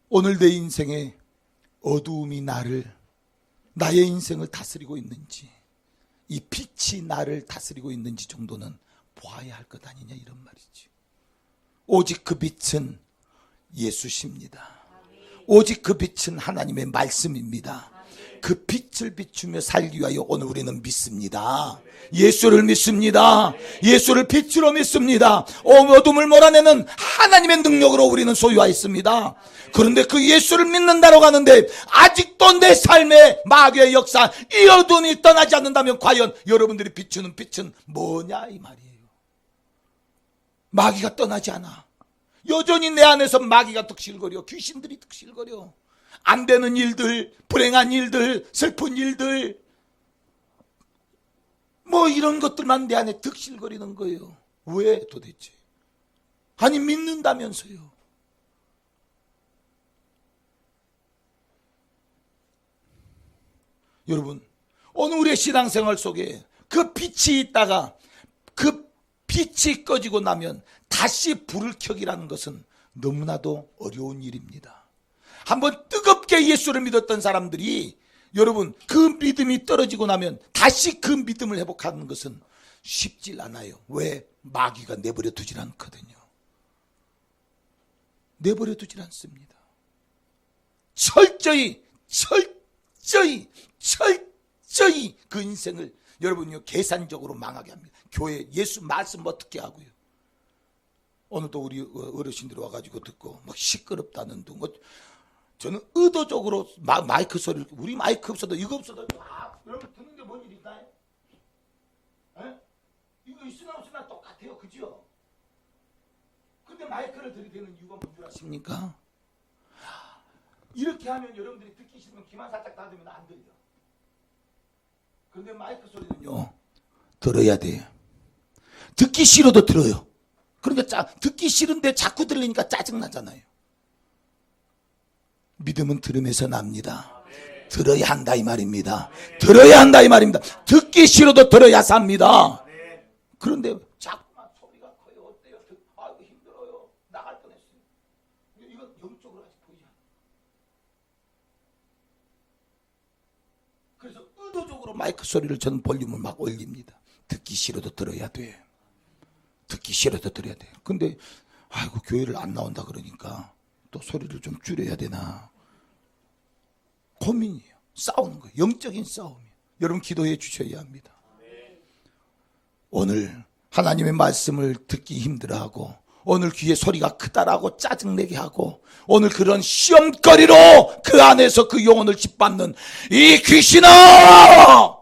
오늘 내 인생에 어두움이 나의 인생을 다스리고 있는지, 이 빛이 나를 다스리고 있는지 정도는 보아야 할 것 아니냐 이런 말이죠. 오직 그 빛은 예수십니다. 오직 그 빛은 하나님의 말씀입니다. 그 빛을 비추며 살기 위하여 오늘 우리는 믿습니다. 예수를 믿습니다. 예수를 빛으로 믿습니다. 어둠을 몰아내는 하나님의 능력으로 우리는 소유하였습니다. 그런데 그 예수를 믿는다고 하는데 아직도 내 삶의 마귀의 역사, 이 어둠이 떠나지 않는다면 과연 여러분들이 비추는 빛은 뭐냐 이 말이에요. 마귀가 떠나지 않아. 여전히 내 안에서 마귀가 득실거려. 귀신들이 득실거려. 안 되는 일들, 불행한 일들, 슬픈 일들, 뭐 이런 것들만 내 안에 득실거리는 거예요. 왜 도대체? 아니 믿는다면서요. 여러분, 오늘 우리의 신앙생활 속에 그 빛이 있다가 그 빛이 꺼지고 나면 다시 불을 켜기라는 것은 너무나도 어려운 일입니다. 한번 뜨겁게 예수를 믿었던 사람들이 여러분 그 믿음이 떨어지고 나면 다시 그 믿음을 회복하는 것은 쉽지 않아요. 왜? 마귀가 내버려 두질 않거든요. 내버려 두질 않습니다. 철저히 그 인생을 여러분요 계산적으로 망하게 합니다. 교회 예수 말씀 어떻게 하고요. 오늘도 우리 어르신들이 와가지고 듣고 막 시끄럽다는 둥. 저는 의도적으로 마이크 소리를, 우리 마이크 없어도 이거 없어도 여러분 듣는 게 뭔 일이 있나요? 이거 있으나 없으나 똑같아요. 그죠? 근데 마이크를 들이대는 이유가 뭔 줄 아십니까? 이렇게 하면 여러분들이 듣기 싫으면 귀만 살짝 닫으면 안 들려. 근데 마이크 소리는요 들어야 돼요. 듣기 싫어도 들어요. 그러니까 듣기 싫은데 자꾸 들리니까 짜증나잖아요. 믿음은 들음에서 납니다. 들어야 한다 이 말입니다. 들어야 한다 이 말입니다. 듣기 싫어도 들어야 삽니다. 그런데 자꾸만 소리가 커요. 어때요? 아이고 힘들어요. 나갈 뻔했어요. 이건 영적으로 아직 보이지 않아요. 그래서 의도적으로 마이크 소리를 저는 볼륨을 막 올립니다. 듣기 싫어도 들어야 돼. 듣기 싫어도 들어야 돼. 근데 아이고 교회를 안 나온다 그러니까 또 소리를 좀 줄여야 되나 고민이에요. 싸우는 거예요. 영적인 싸움이에요. 여러분 기도해 주셔야 합니다. 오늘 하나님의 말씀을 듣기 힘들어하고 오늘 귀에 소리가 크다라고 짜증내게 하고 오늘 그런 시험거리로 그 안에서 그 영혼을 짓밟는 이 귀신아,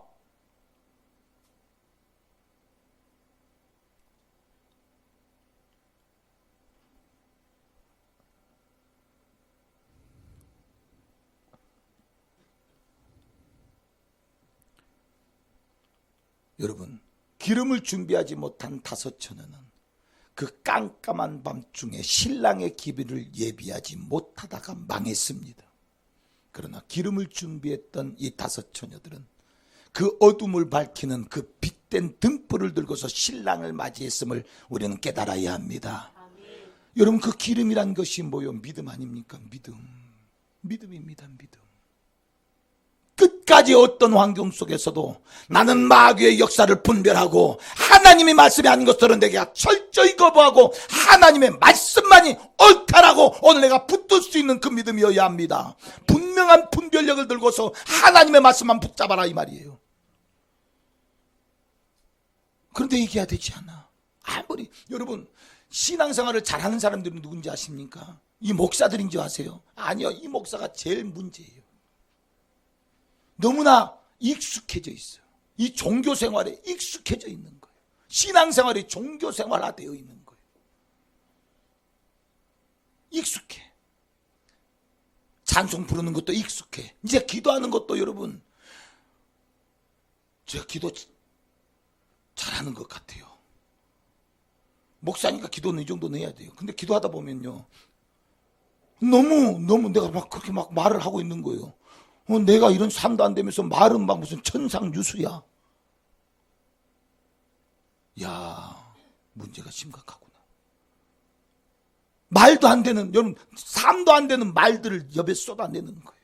여러분 기름을 준비하지 못한 다섯 처녀는 그 깜깜한 밤중에 신랑의 기별을 예비하지 못하다가 망했습니다. 그러나 기름을 준비했던 이 다섯 처녀들은 그 어둠을 밝히는 그 빛된 등불을 들고서 신랑을 맞이했음을 우리는 깨달아야 합니다. 여러분 그 기름이란 것이 뭐요? 믿음 아닙니까? 믿음입니다. 믿음. 끝까지 어떤 환경 속에서도 나는 마귀의 역사를 분별하고 하나님의 말씀이 아닌 것들은 내가 철저히 거부하고 하나님의 말씀만이 옳다라고 오늘 내가 붙들 수 있는 그 믿음이어야 합니다. 분명한 분별력을 들고서 하나님의 말씀만 붙잡아라 이 말이에요. 그런데 얘기해야 되지 않아. 아무리 여러분 신앙생활을 잘하는 사람들은 누군지 아십니까? 이 목사들인 줄 아세요? 아니요, 이 목사가 제일 문제예요. 너무나 익숙해져 있어요. 이 종교생활에 익숙해져 있는 거예요. 신앙생활이 종교생활화되어 있는 거예요. 익숙해. 찬송 부르는 것도 익숙해. 이제 기도하는 것도 여러분 제가 기도 잘하는 것 같아요. 목사니까 기도는 이 정도는 해야 돼요. 근데 기도하다 보면요, 너무 내가 막 그렇게 막 말을 하고 있는 거예요. 내가 이런 삶도 안 되면서 말은 막 무슨 천상유수야. 야, 문제가 심각하구나. 말도 안 되는, 여러분 삶도 안 되는 말들을 옆에 쏟아내는 거예요.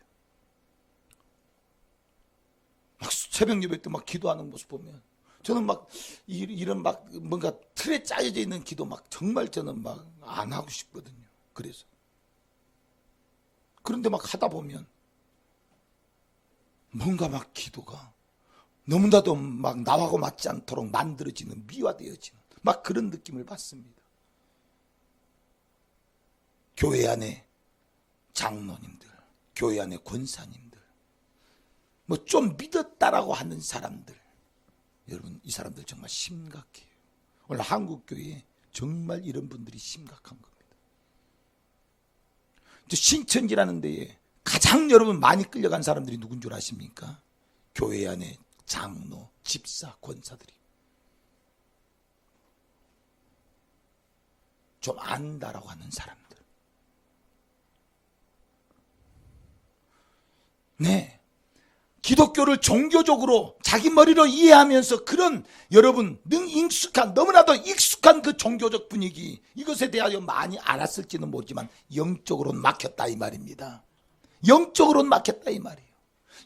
막 새벽 예배 때 막 기도하는 모습 보면 저는 막 이런 막 뭔가 틀에 짜여져 있는 기도 막 정말 저는 막 안 하고 싶거든요. 그런데 막 하다 보면 뭔가 막 기도가 너무나도 막 나하고 맞지 않도록 만들어지는, 미화되어지는 막 그런 느낌을 받습니다. 교회 안에 장로님들, 교회 안에 권사님들, 뭐 좀 믿었다라고 하는 사람들, 여러분 이 사람들 정말 심각해요. 오늘 한국교회에 정말 이런 분들이 심각한 겁니다. 신천지라는 데에 가장 여러분 많이 끌려간 사람들이 누군 줄 아십니까? 교회 안에 장로, 집사, 권사들이 좀 안다라고 하는 사람들. 네, 기독교를 종교적으로 자기 머리로 이해하면서 그런 여러분 너무나도 익숙한 그 종교적 분위기, 이것에 대하여 많이 알았을지는 모르지만 영적으로는 막혔다 이 말입니다. 영적으로는 막혔다 이 말이에요.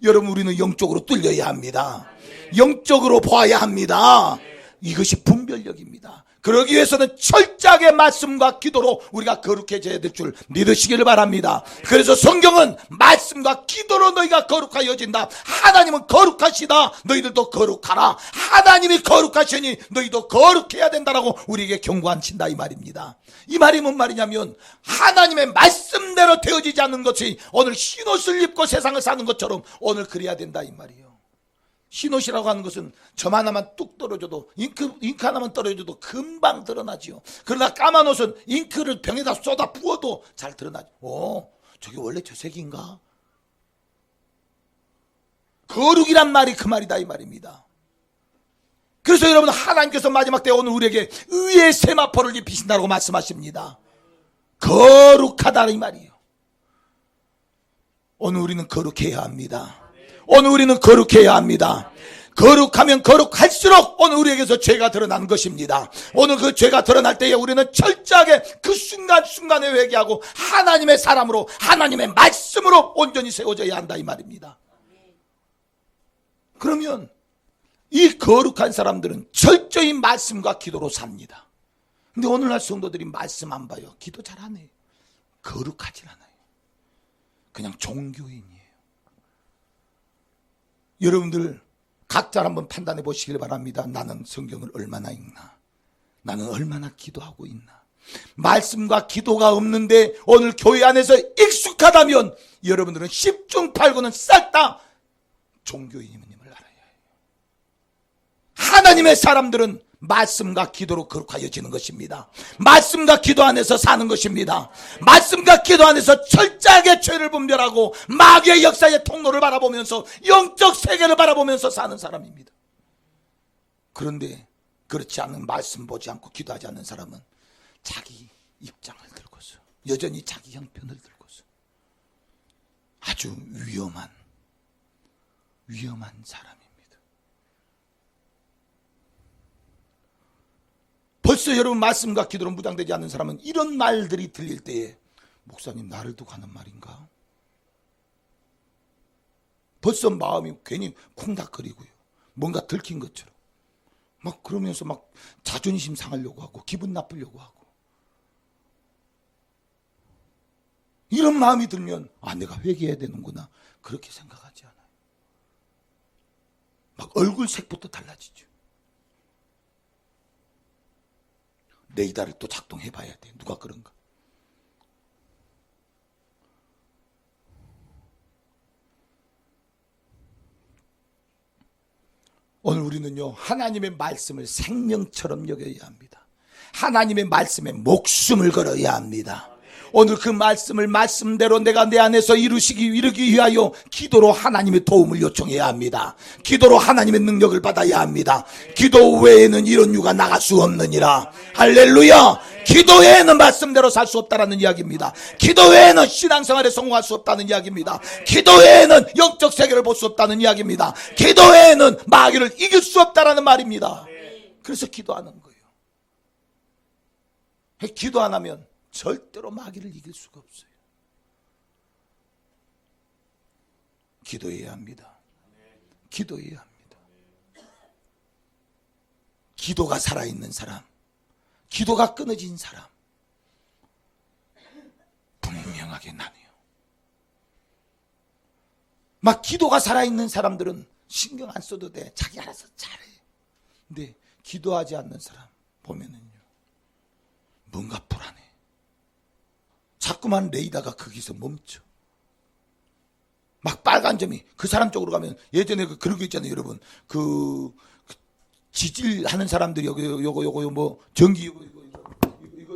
여러분 우리는 영적으로 뚫려야 합니다. 영적으로 보아야 합니다. 이것이 분별력입니다. 그러기 위해서는 철저하게 말씀과 기도로 우리가 거룩해져야 될 줄 믿으시기를 바랍니다. 그래서 성경은 말씀과 기도로 너희가 거룩하여진다. 하나님은 거룩하시다. 너희들도 거룩하라. 하나님이 거룩하시니 너희도 거룩해야 된다라고 우리에게 경고하신다 이 말입니다. 이 말이 뭔 말이냐면 하나님의 말씀대로 되어지지 않는 것이 오늘 흰옷을 입고 세상을 사는 것처럼 오늘 그래야 된다 이 말이에요. 흰옷이라고 하는 것은 점 하나만 뚝 떨어져도 잉크 하나만 떨어져도 금방 드러나지요. 그러나 까만 옷은 잉크를 병에다 쏟아 부어도 잘 드러나죠. 저게 원래 저 색인가? 거룩이란 말이 그 말이다 이 말입니다. 그래서 여러분 하나님께서 마지막 때 오늘 우리에게 의의 세마포를 입히신다고 말씀하십니다. 거룩하다 이 말이에요. 오늘 우리는 거룩해야 합니다. 오늘 우리는 거룩해야 합니다. 거룩하면 거룩할수록 오늘 우리에게서 죄가 드러나는 것입니다. 오늘 그 죄가 드러날 때에 우리는 철저하게 그 순간순간에 회개하고 하나님의 사람으로 하나님의 말씀으로 온전히 세워져야 한다 이 말입니다. 그러면 이 거룩한 사람들은 철저히 말씀과 기도로 삽니다. 근데 오늘날 성도들이 말씀 안 봐요. 기도 잘 안 해요. 거룩하진 않아요. 그냥 종교인이에요. 여러분들 각자 한번 판단해 보시길 바랍니다. 나는 성경을 얼마나 읽나? 나는 얼마나 기도하고 있나? 말씀과 기도가 없는데 오늘 교회 안에서 익숙하다면 여러분들은 10중 8구는 싹 다 종교인임을 알아야 해요. 하나님의 사람들은 말씀과 기도로 거룩하여지는 것입니다. 말씀과 기도 안에서 사는 것입니다. 말씀과 기도 안에서 철저하게 죄를 분별하고 마귀의 역사의 통로를 바라보면서 영적 세계를 바라보면서 사는 사람입니다. 그런데 그렇지 않은, 말씀 보지 않고 기도하지 않는 사람은 자기 입장을 들고서 여전히 자기 형편을 들고서 아주 위험한 사람입니다. 벌써 여러분 말씀과 기도로 무장되지 않는 사람은 이런 말들이 들릴 때에 목사님 나를 두고 하는 말인가? 벌써 마음이 괜히 콩닥거리고요. 뭔가 들킨 것처럼. 막 그러면서 막 자존심 상하려고 하고 기분 나쁘려고 하고. 이런 마음이 들면 내가 회개해야 되는구나. 그렇게 생각하지 않아요. 막 얼굴 색부터 달라지죠. 레이더를 또 작동해 봐야 돼. 누가 그런가. 오늘 우리는요, 하나님의 말씀을 생명처럼 여겨야 합니다. 하나님의 말씀에 목숨을 걸어야 합니다. 오늘 그 말씀을 말씀대로 내가 내 안에서 이루기 위하여 기도로 하나님의 도움을 요청해야 합니다. 기도로 하나님의 능력을 받아야 합니다. 기도 외에는 이런 유가 나갈 수 없느니라. 할렐루야. 기도 외에는 말씀대로 살 수 없다라는 이야기입니다. 기도 외에는 신앙생활에 성공할 수 없다는 이야기입니다. 기도 외에는 영적 세계를 볼 수 없다는 이야기입니다. 기도 외에는 마귀를 이길 수 없다라는 말입니다. 그래서 기도하는 거예요. 기도 안 하면 절대로 마귀를 이길 수가 없어요. 기도해야 합니다. 기도해야 합니다. 기도가 살아있는 사람, 기도가 끊어진 사람, 분명하게 나뉘어요. 막 기도가 살아있는 사람들은 신경 안 써도 돼. 자기 알아서 잘해. 근데 기도하지 않는 사람 보면은요, 뭔가 불안해. 자꾸만 레이더가 거기서 멈춰. 막 빨간 점이 그 사람 쪽으로 가면, 예전에 그런 거 있잖아요, 여러분. 그 지질하는 사람들이 요거 뭐 전기 이거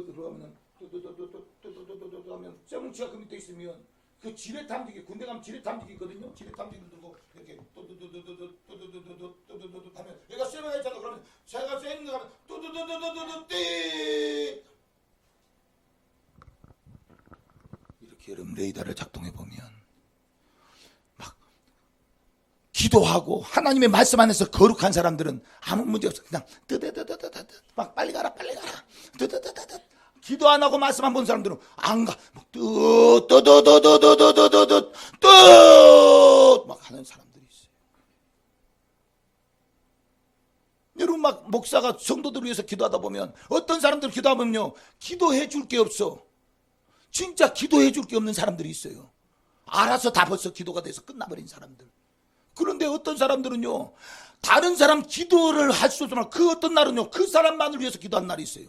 들어가면은 또또또또또또또또 하면 쇠뭉치가 그 밑에 있으면 그 지뢰 탐지기, 군대 가면 지뢰 탐지기 있거든요. 지뢰 탐지기를 들고 이렇게 또또또또또또또또또또또 하면 얘가 쇠가 있잖아. 그러면 쇠가 쇠 있는 거 하면 또또또또또또또 띠. 이렇게 여러분 레이더를 작동해 보면 막 기도하고 하나님의 말씀 안에서 거룩한 사람들은 아무 문제 없어. 그냥 뜨뜨뜨뜨뜨뜨 막 빨리 가라 뜨뜨뜨뜨뜨. 기도 안 하고 말씀 안 본 사람들은 안 가. 뜨뜨뜨뜨뜨뜨뜨뜨뜨 막 하는 사람들이 있어요. 여러분 막 목사가 성도들을 위해서 기도하다 보면 어떤 사람들 기도하면요, 기도해 줄 게 없어. 진짜 기도해 줄 게 없는 사람들이 있어요. 알아서 다 벌써 기도가 돼서 끝나버린 사람들. 그런데 어떤 사람들은요, 다른 사람 기도를 할 수 없지만 그 어떤 날은요, 그 사람만을 위해서 기도한 날이 있어요.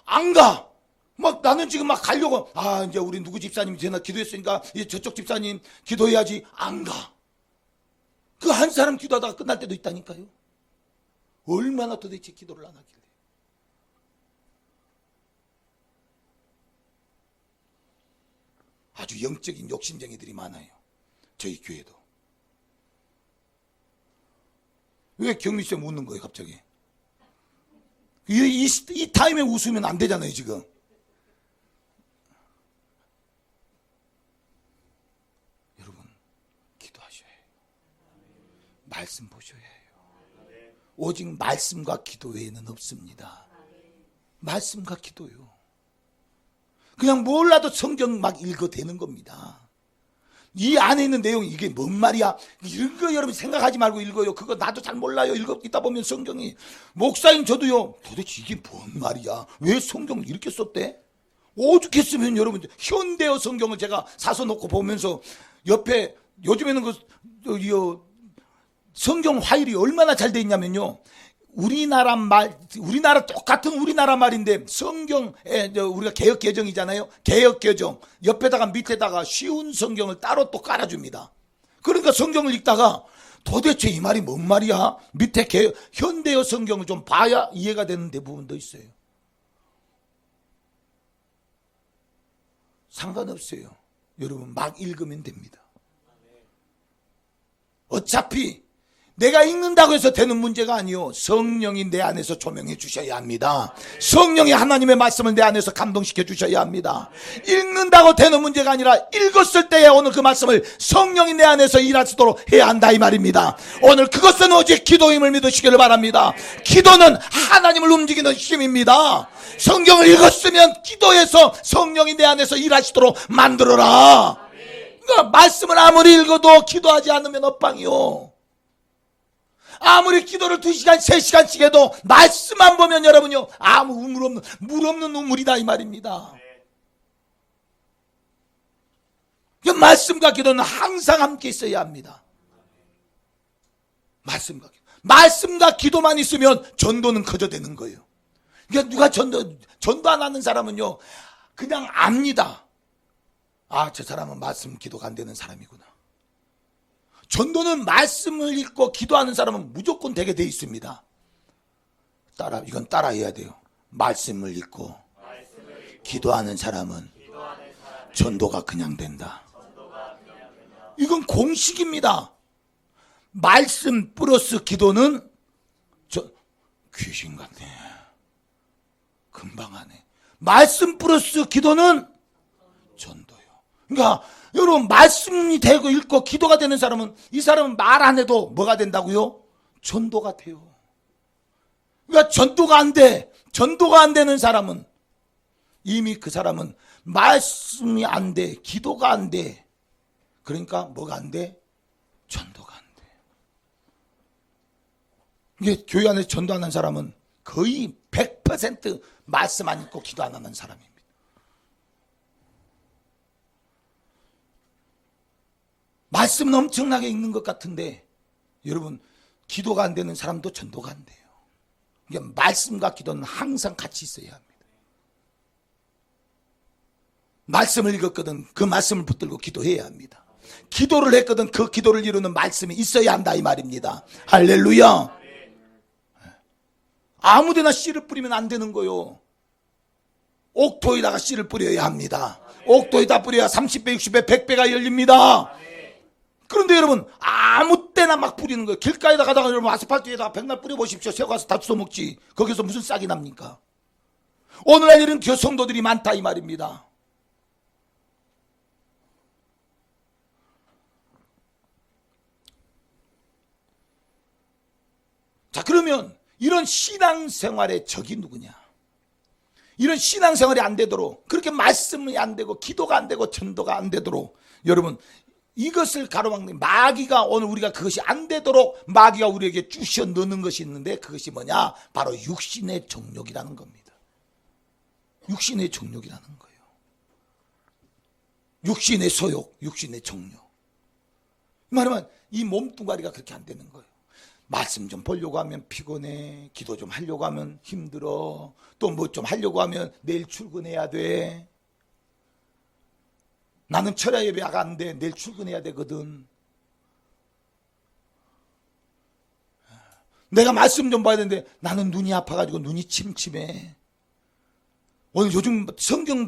안 가. 막 나는 지금 막 가려고, 이제 우리 누구 집사님이 되나 기도했으니까 이제 저쪽 집사님 기도해야지. 안 가. 그 한 사람 기도하다가 끝날 때도 있다니까요. 얼마나 도대체 기도를 안 하길래. 아주 영적인 욕심쟁이들이 많아요. 저희 교회도. 왜 경미쌤 웃는 거예요 갑자기? 이 타임에 웃으면 안 되잖아요 지금. 여러분 기도하셔야 해요. 말씀 보셔야 해요. 오직 말씀과 기도 외에는 없습니다. 말씀과 기도요. 그냥 몰라도 성경 막 읽어대는 겁니다. 이 안에 있는 내용이 이게 뭔 말이야? 이런 거 여러분 생각하지 말고 읽어요. 그거 나도 잘 몰라요. 읽다 보면 성경이. 목사인 저도요, 도대체 이게 뭔 말이야? 왜 성경을 이렇게 썼대? 오죽했으면 여러분, 현대어 성경을 제가 사서 놓고 보면서 옆에 요즘에는 성경 화일이 얼마나 잘 돼 있냐면요, 우리나라 똑같은 우리나라 말인데 성경에 우리가 개역 개정이잖아요. 개역 개정 옆에다가 밑에다가 쉬운 성경을 따로 또 깔아줍니다. 그러니까 성경을 읽다가 도대체 이 말이 뭔 말이야? 밑에 현대어 성경을 좀 봐야 이해가 되는 부분도 있어요. 상관없어요. 여러분 막 읽으면 됩니다. 어차피 내가 읽는다고 해서 되는 문제가 아니요, 성령이 내 안에서 조명해 주셔야 합니다. 성령이 하나님의 말씀을 내 안에서 감동시켜 주셔야 합니다. 읽는다고 되는 문제가 아니라 읽었을 때에 오늘 그 말씀을 성령이 내 안에서 일하시도록 해야 한다 이 말입니다. 오늘 그것은 오직 기도임을 믿으시기를 바랍니다. 기도는 하나님을 움직이는 힘입니다. 성경을 읽었으면 기도해서 성령이 내 안에서 일하시도록 만들어라. 그러니까 말씀을 아무리 읽어도 기도하지 않으면 엇방이요. 아무리 기도를 2시간, 3시간씩 해도 말씀만 보면 여러분요, 아무 물 없는 우물이다 이 말입니다. 말씀과 기도는 항상 함께 있어야 합니다. 말씀과 기도만 있으면 전도는 거저되는 거예요. 그러니까 누가 전도 안 하는 사람은요, 그냥 압니다. 아, 저 사람은 말씀 기도가 안 되는 사람이구나. 전도는 말씀을 읽고 기도하는 사람은 무조건 되게 돼 있습니다. 이건 따라해야 돼요. 말씀을 읽고 기도하는 사람은 전도가 그냥 된다. 이건 공식입니다. 말씀 플러스 기도는 귀신 같네. 금방 하네. 말씀 플러스 기도는 전도요. 그러니까 여러분, 말씀이 되고 읽고 기도가 되는 사람은, 이 사람은 말 안 해도 뭐가 된다고요? 전도가 돼요. 그러니까 전도가 안 되는 사람은 이미 그 사람은 말씀이 안 돼, 기도가 안 돼. 그러니까 뭐가 안 돼? 전도가 안 돼. 이게 교회 안에서 전도하는 사람은 거의 100% 말씀 안 읽고 기도 안 하는 사람입니다. 말씀은 엄청나게 읽는 것 같은데 여러분, 기도가 안 되는 사람도 전도가 안 돼요. 그러니까 말씀과 기도는 항상 같이 있어야 합니다. 말씀을 읽었거든 그 말씀을 붙들고 기도해야 합니다. 기도를 했거든 그 기도를 이루는 말씀이 있어야 한다 이 말입니다. 할렐루야. 아무데나 씨를 뿌리면 안 되는 거요. 옥토에다가 씨를 뿌려야 합니다. 옥토에다 뿌려야 30배, 60배, 100배가 열립니다. 그런데 여러분, 아무 때나 막 뿌리는 거예요. 길가에다 가다가 여러분 아스팔트에다가 백날 뿌려보십시오. 새우 가서 다 주워먹지. 거기서 무슨 싹이 납니까? 오늘날 이런 성도들이 많다 이 말입니다. 자, 그러면 이런 신앙생활의 적이 누구냐? 이런 신앙생활이 안 되도록, 그렇게 말씀이 안 되고 기도가 안 되고 전도가 안 되도록, 여러분 이것을 가로막는 마귀가, 오늘 우리가 그것이 안 되도록 마귀가 우리에게 주셔 넣는 것이 있는데, 그것이 뭐냐? 바로 육신의 정욕이라는 겁니다. 육신의 정욕이라는 거예요. 육신의 소욕, 육신의 정욕. 말하면 이 몸뚱아리가 그렇게 안 되는 거예요. 말씀 좀 보려고 하면 피곤해. 기도 좀 하려고 하면 힘들어. 또 뭐 좀 하려고 하면 내일 출근해야 돼. 나는 철야 예배가 안 돼. 내일 출근해야 되거든. 내가 말씀 좀 봐야 되는데 나는 눈이 아파가지고 눈이 침침해. 오늘 요즘 성경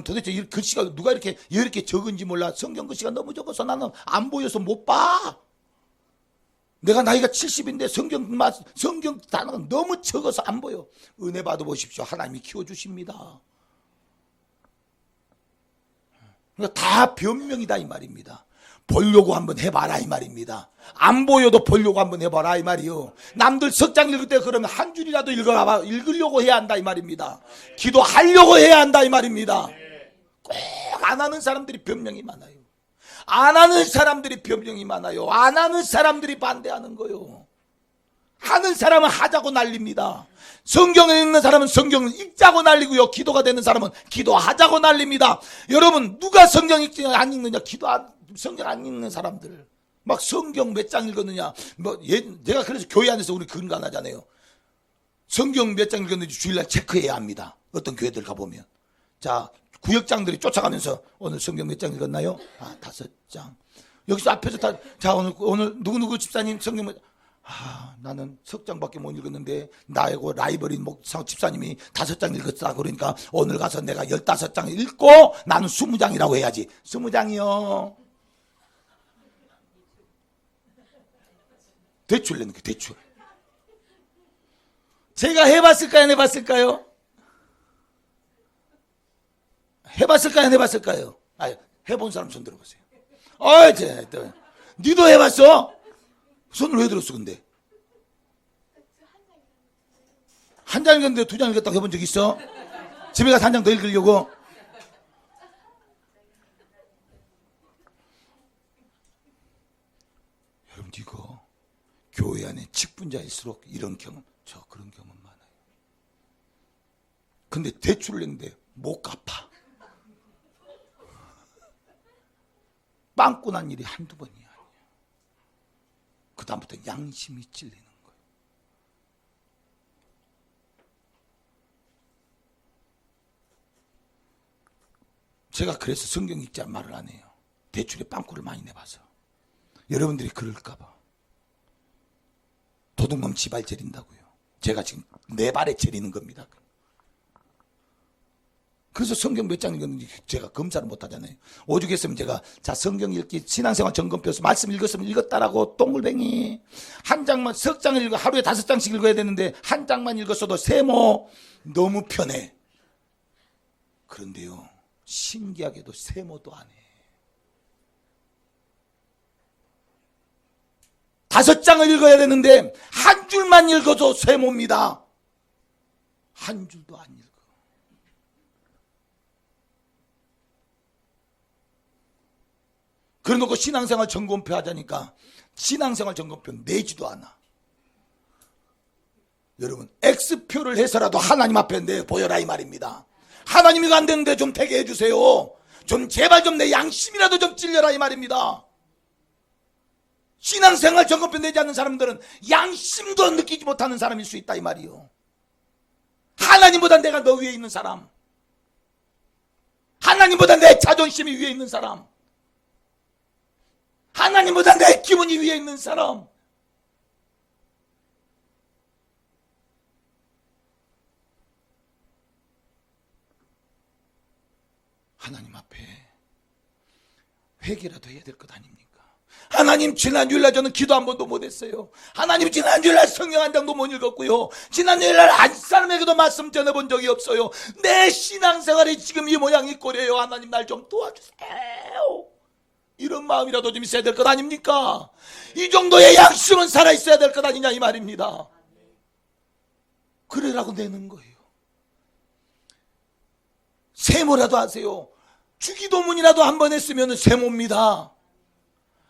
도대체 글씨가 누가 이렇게 적은지 몰라. 성경 글씨가 너무 적어서 나는 안 보여서 못 봐. 내가 나이가 70인데 성경 단어가 너무 적어서 안 보여. 은혜 받아보십시오. 하나님이 키워주십니다. 그러니까 다 변명이다 이 말입니다. 보려고 한번 해봐라 이 말입니다. 안 보여도 보려고 한번 해봐라 이 말이요. 남들 석장 읽을 때 그러면 한 줄이라도 읽으려고 해야 한다 이 말입니다. 기도하려고 해야 한다 이 말입니다. 꼭 안 하는 사람들이 변명이 많아요. 안 하는 사람들이 변명이 많아요. 안 하는 사람들이 반대하는 거요. 하는 사람은 하자고 난립니다. 성경을 읽는 사람은 성경을 읽자고 난리고요. 기도가 되는 사람은 기도하자고 난립니다. 여러분, 누가 성경 읽지 안 읽느냐? 성경 안 읽는 사람들. 막 성경 몇 장 읽었느냐? 내가 그래서 교회 안에서 우리 근간하잖아요. 성경 몇 장 읽었는지 주일날 체크해야 합니다. 어떤 교회들 가보면. 자, 구역장들이 쫓아가면서 오늘 성경 몇 장 읽었나요? 5장. 여기서 앞에서 자, 오늘 누구누구 집사님 성경 나는 석 장밖에 못 읽었는데 나하고 라이벌인 집사님이 5장 읽었다. 그러니까 오늘 가서 내가 15장 읽고 나는 20장이라고 해야지. 20장이요. 대출 내는 게 대출. 제가 해봤을까요? 안 해봤을까요? 해봤을까요? 안 해봤을까요? 해본 사람 손 들어보세요. 니도 해봤어? 손을 왜 들었어 근데? 한 장 읽었는데 2장 읽었다고 해본 적 있어? 집에 가서 한 장 더 읽으려고? 어디고 교회 안에 직분자일수록 이런 경험, 저 그런 경험 많아요. 근데 대출을 했는데 못 갚아. 빵꾸 난 일이 한두 번이 아니에요. 그 다음부터 양심이 찔리는 거예요. 제가 그래서 성경 읽자 말을 안 해요. 대출에 빵꾸를 많이 내봐서. 여러분들이 그럴까봐. 도둑놈 지발 재린다고요. 제가 지금 내 발에 재리는 겁니다. 그래서 성경 몇 장 읽었는지 제가 검사를 못 하잖아요. 오죽했으면 제가 자 성경 읽기 신앙생활 점검표에서 말씀 읽었으면 읽었다라고 똥글뱅이 한 장만 석 장을 읽어 하루에 5장씩 읽어야 되는데 한 장만 읽었어도 세모 너무 편해. 그런데요 신기하게도 세모도 안 해. 5장을 읽어야 되는데 한 줄만 읽어도 세모입니다. 한 줄도 안 읽어. 그래놓고 신앙생활 점검표 하자니까 신앙생활 점검표 내지도 않아. 여러분 X표를 해서라도 하나님 앞에 내보여라 이 말입니다. 하나님이 안 되는데 좀 되게 해주세요. 좀 제발 좀 내 양심이라도 좀 찔려라 이 말입니다. 신앙생활 점검표 내지 않는 사람들은 양심도 느끼지 못하는 사람일 수 있다 이 말이요. 하나님보다 내가 너 위에 있는 사람, 하나님보다 내 자존심이 위에 있는 사람, 하나님보다 내 기분이 위에 있는 사람, 하나님 앞에 회개라도 해야 될 것 아닙니까? 하나님 지난주일날 저는 기도 한 번도 못했어요. 하나님 지난주일날 성경 한 장도 못 읽었고요. 지난주일날 한 사람에게도 말씀 전해본 적이 없어요. 내 신앙생활이 지금 이 모양이 꼴이에요. 하나님 날 좀 도와주세요. 이런 마음이라도 좀 있어야 될 것 아닙니까? 이 정도의 양심은 살아있어야 될 것 아니냐 이 말입니다. 그래라고 내는 거예요. 세모라도 하세요. 주기도문이라도 한 번 했으면 세모입니다.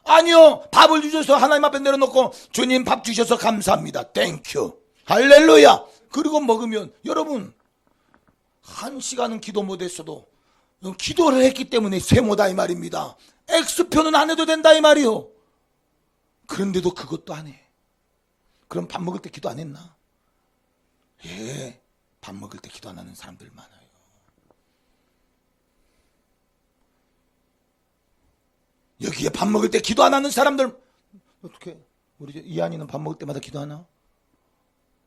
아니요 밥을 주셔서 하나님 앞에 내려놓고 주님 밥 주셔서 감사합니다. 땡큐 할렐루야. 그리고 먹으면 여러분 1시간은 기도 못했어도 기도를 했기 때문에 세모다 이 말입니다. X표는 안 해도 된다 이 말이요. 그런데도 그것도 안 해. 그럼 밥 먹을 때 기도 안 했나? 예, 밥 먹을 때 기도 안 하는 사람들 많아요. 여기에 밥 먹을 때 기도 안 하는 사람들 어떻게 우리 이한이는 밥 먹을 때마다 기도하나?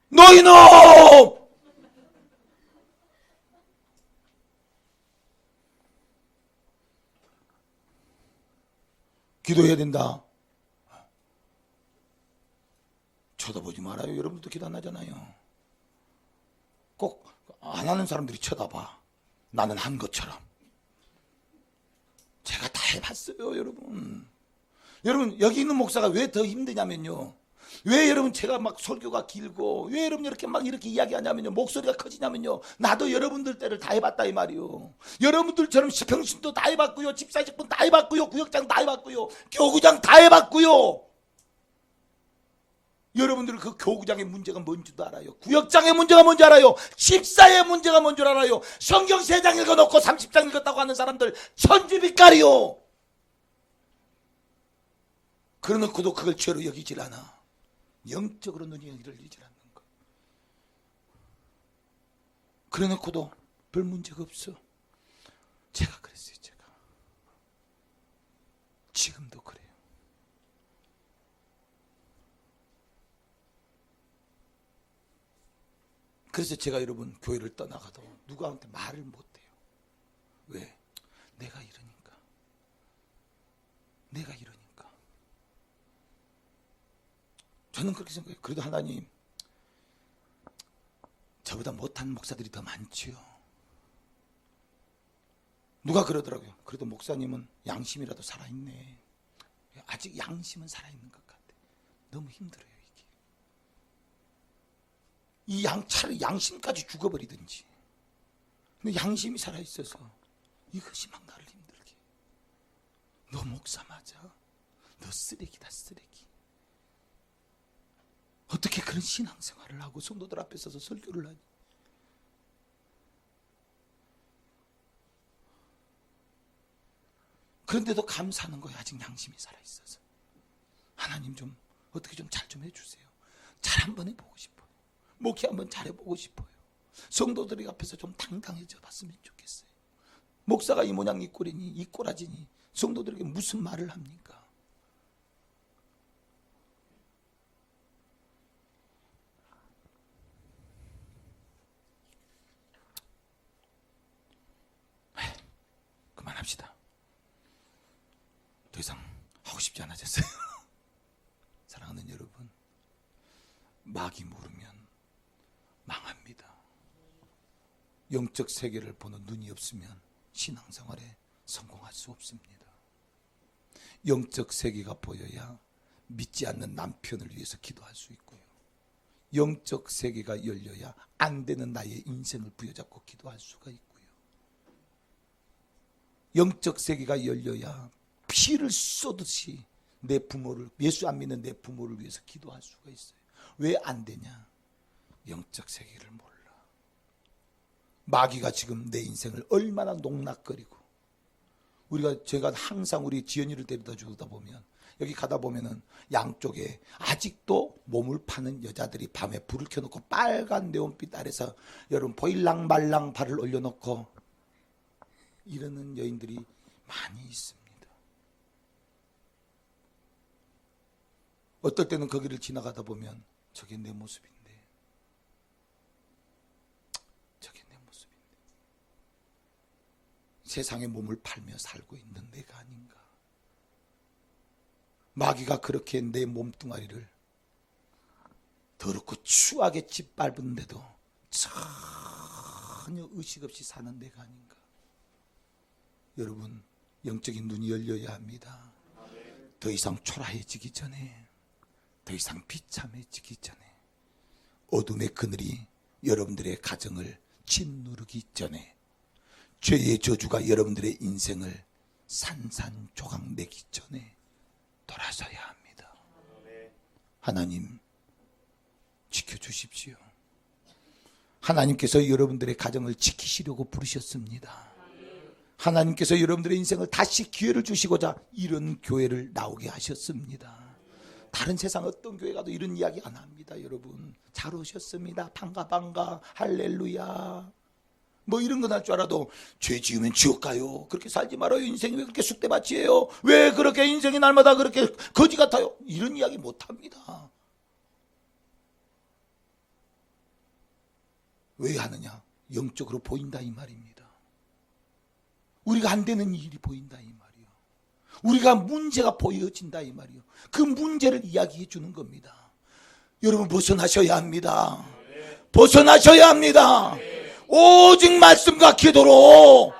너희놈! 기도해야 된다. 쳐다보지 말아요. 여러분들도 기도 안 하잖아요. 꼭 안 하는 사람들이 쳐다봐. 나는 한 것처럼. 제가 다 해봤어요, 여러분. 여러분, 여기 있는 목사가 왜 더 힘드냐면요. 왜 여러분 제가 막 설교가 길고, 왜 여러분 이렇게 막 이렇게 이야기하냐면요. 목소리가 커지냐면요. 나도 여러분들 때를 다 해봤다, 이 말이요. 여러분들처럼 시평신도 다 해봤고요. 집사직분 다 해봤고요. 구역장 다 해봤고요. 교구장 다 해봤고요. 여러분들은 그 교구장의 문제가 뭔지도 알아요. 구역장의 문제가 뭔지 알아요. 집사의 문제가 뭔지 알아요. 성경 3장 읽어놓고 30장 읽었다고 하는 사람들 천지빛깔이요. 그러놓고도 그걸 죄로 여기질 않아. 영적으로 눈이 열리질 않는 거. 그러놓고도 별 문제가 없어. 제가 그랬어요. 제가 지금도 그래요. 그래서 제가 여러분 교회를 떠나가도 누구한테 말을 못해요. 왜? 내가 이러니까. 내가 이러니까. 저는 그렇게 생각해요. 그래도 하나님 저보다 못한 목사들이 더 많지요. 누가 그러더라고요. 그래도 목사님은 양심이라도 살아있네. 아직 양심은 살아있는 것 같아. 너무 힘들어요. 차라리 양심까지 죽어버리든지. 근데 양심이 살아있어서 이것이 막 나를 힘들게. 너 목사 맞아? 너 쓰레기다 쓰레기. 어떻게 그런 신앙생활을 하고 성도들 앞에 서서 설교를 하니? 그런데도 감사하는 거예요. 아직 양심이 살아있어서. 하나님 좀 어떻게 좀 잘 좀 해주세요. 잘 한번 해보고 싶어요. 목회 한번 잘해보고 싶어요. 성도들 앞에서 좀 당당해져 봤으면 좋겠어요. 목사가 이 모양 이 꼴이니 이 꼬라지니 성도들에게 무슨 말을 합니까? 그만합시다. 더 이상 하고 싶지 않아졌어요. 사랑하는 여러분, 마귀 모르면 망합니다. 영적 세계를 보는 눈이 없으면 신앙생활에 성공할 수 없습니다. 영적 세계가 보여야 믿지 않는 남편을 위해서 기도할 수 있고요. 영적 세계가 열려야 안 되는 나의 인생을 부여잡고 기도할 수가 있고요. 영적 세계가 열려야 피를 쏟듯이 내 부모를, 예수 안 믿는 내 부모를 위해서 기도할 수가 있어요. 왜 안 되냐? 영적 세계를 몰라. 마귀가 지금 내 인생을 얼마나 농락거리고, 제가 항상 우리 지연이를 데려다 주다 보면 여기 가다 보면은 양쪽에 아직도 몸을 파는 여자들이 밤에 불을 켜놓고 빨간 네온빛 아래서 여러분 보일랑 말랑 발을 올려놓고 이러는 여인들이 많이 있습니다. 어떨 때는 거기를 지나가다 보면 저게 내 모습인데, 저게 내 모습인데, 세상에 몸을 팔며 살고 있는 내가 아닌가. 마귀가 그렇게 내 몸뚱아리를 더럽고 추하게 짓밟은데도 전혀 의식 없이 사는 내가 아닌가. 여러분, 영적인 눈이 열려야 합니다. 더 이상 초라해지기 전에, 더 이상 비참해지기 전에, 어둠의 그늘이 여러분들의 가정을 짓누르기 전에, 죄의 저주가 여러분들의 인생을 산산조각 내기 전에 돌아서야 합니다. 하나님 지켜주십시오. 하나님께서 여러분들의 가정을 지키시려고 부르셨습니다. 하나님께서 여러분들의 인생을 다시 기회를 주시고자 이런 교회를 나오게 하셨습니다. 다른 세상 어떤 교회 가도 이런 이야기 안 합니다. 여러분 잘 오셨습니다. 반가 할렐루야 뭐 이런 건 할 줄 알아도 죄 지으면 지옥 가요. 그렇게 살지 말아요. 인생이 왜 그렇게 쑥대밭이에요? 왜 그렇게 인생이 날마다 그렇게 거지 같아요? 이런 이야기 못 합니다. 왜 하느냐? 영적으로 보인다 이 말입니다. 우리가 안 되는 일이 보인다 이 말이요. 우리가 문제가 보여진다 이 말이요. 그 문제를 이야기해 주는 겁니다. 여러분 벗어나셔야 합니다. 벗어나셔야 합니다. 오직 말씀과 기도로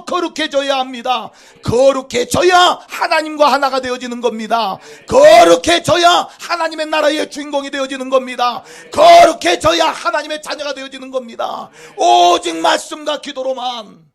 거룩해져야 합니다. 거룩해져야 하나님과 하나가 되어지는 겁니다. 거룩해져야 하나님의 나라의 주인공이 되어지는 겁니다. 거룩해져야 하나님의 자녀가 되어지는 겁니다. 오직 말씀과 기도로만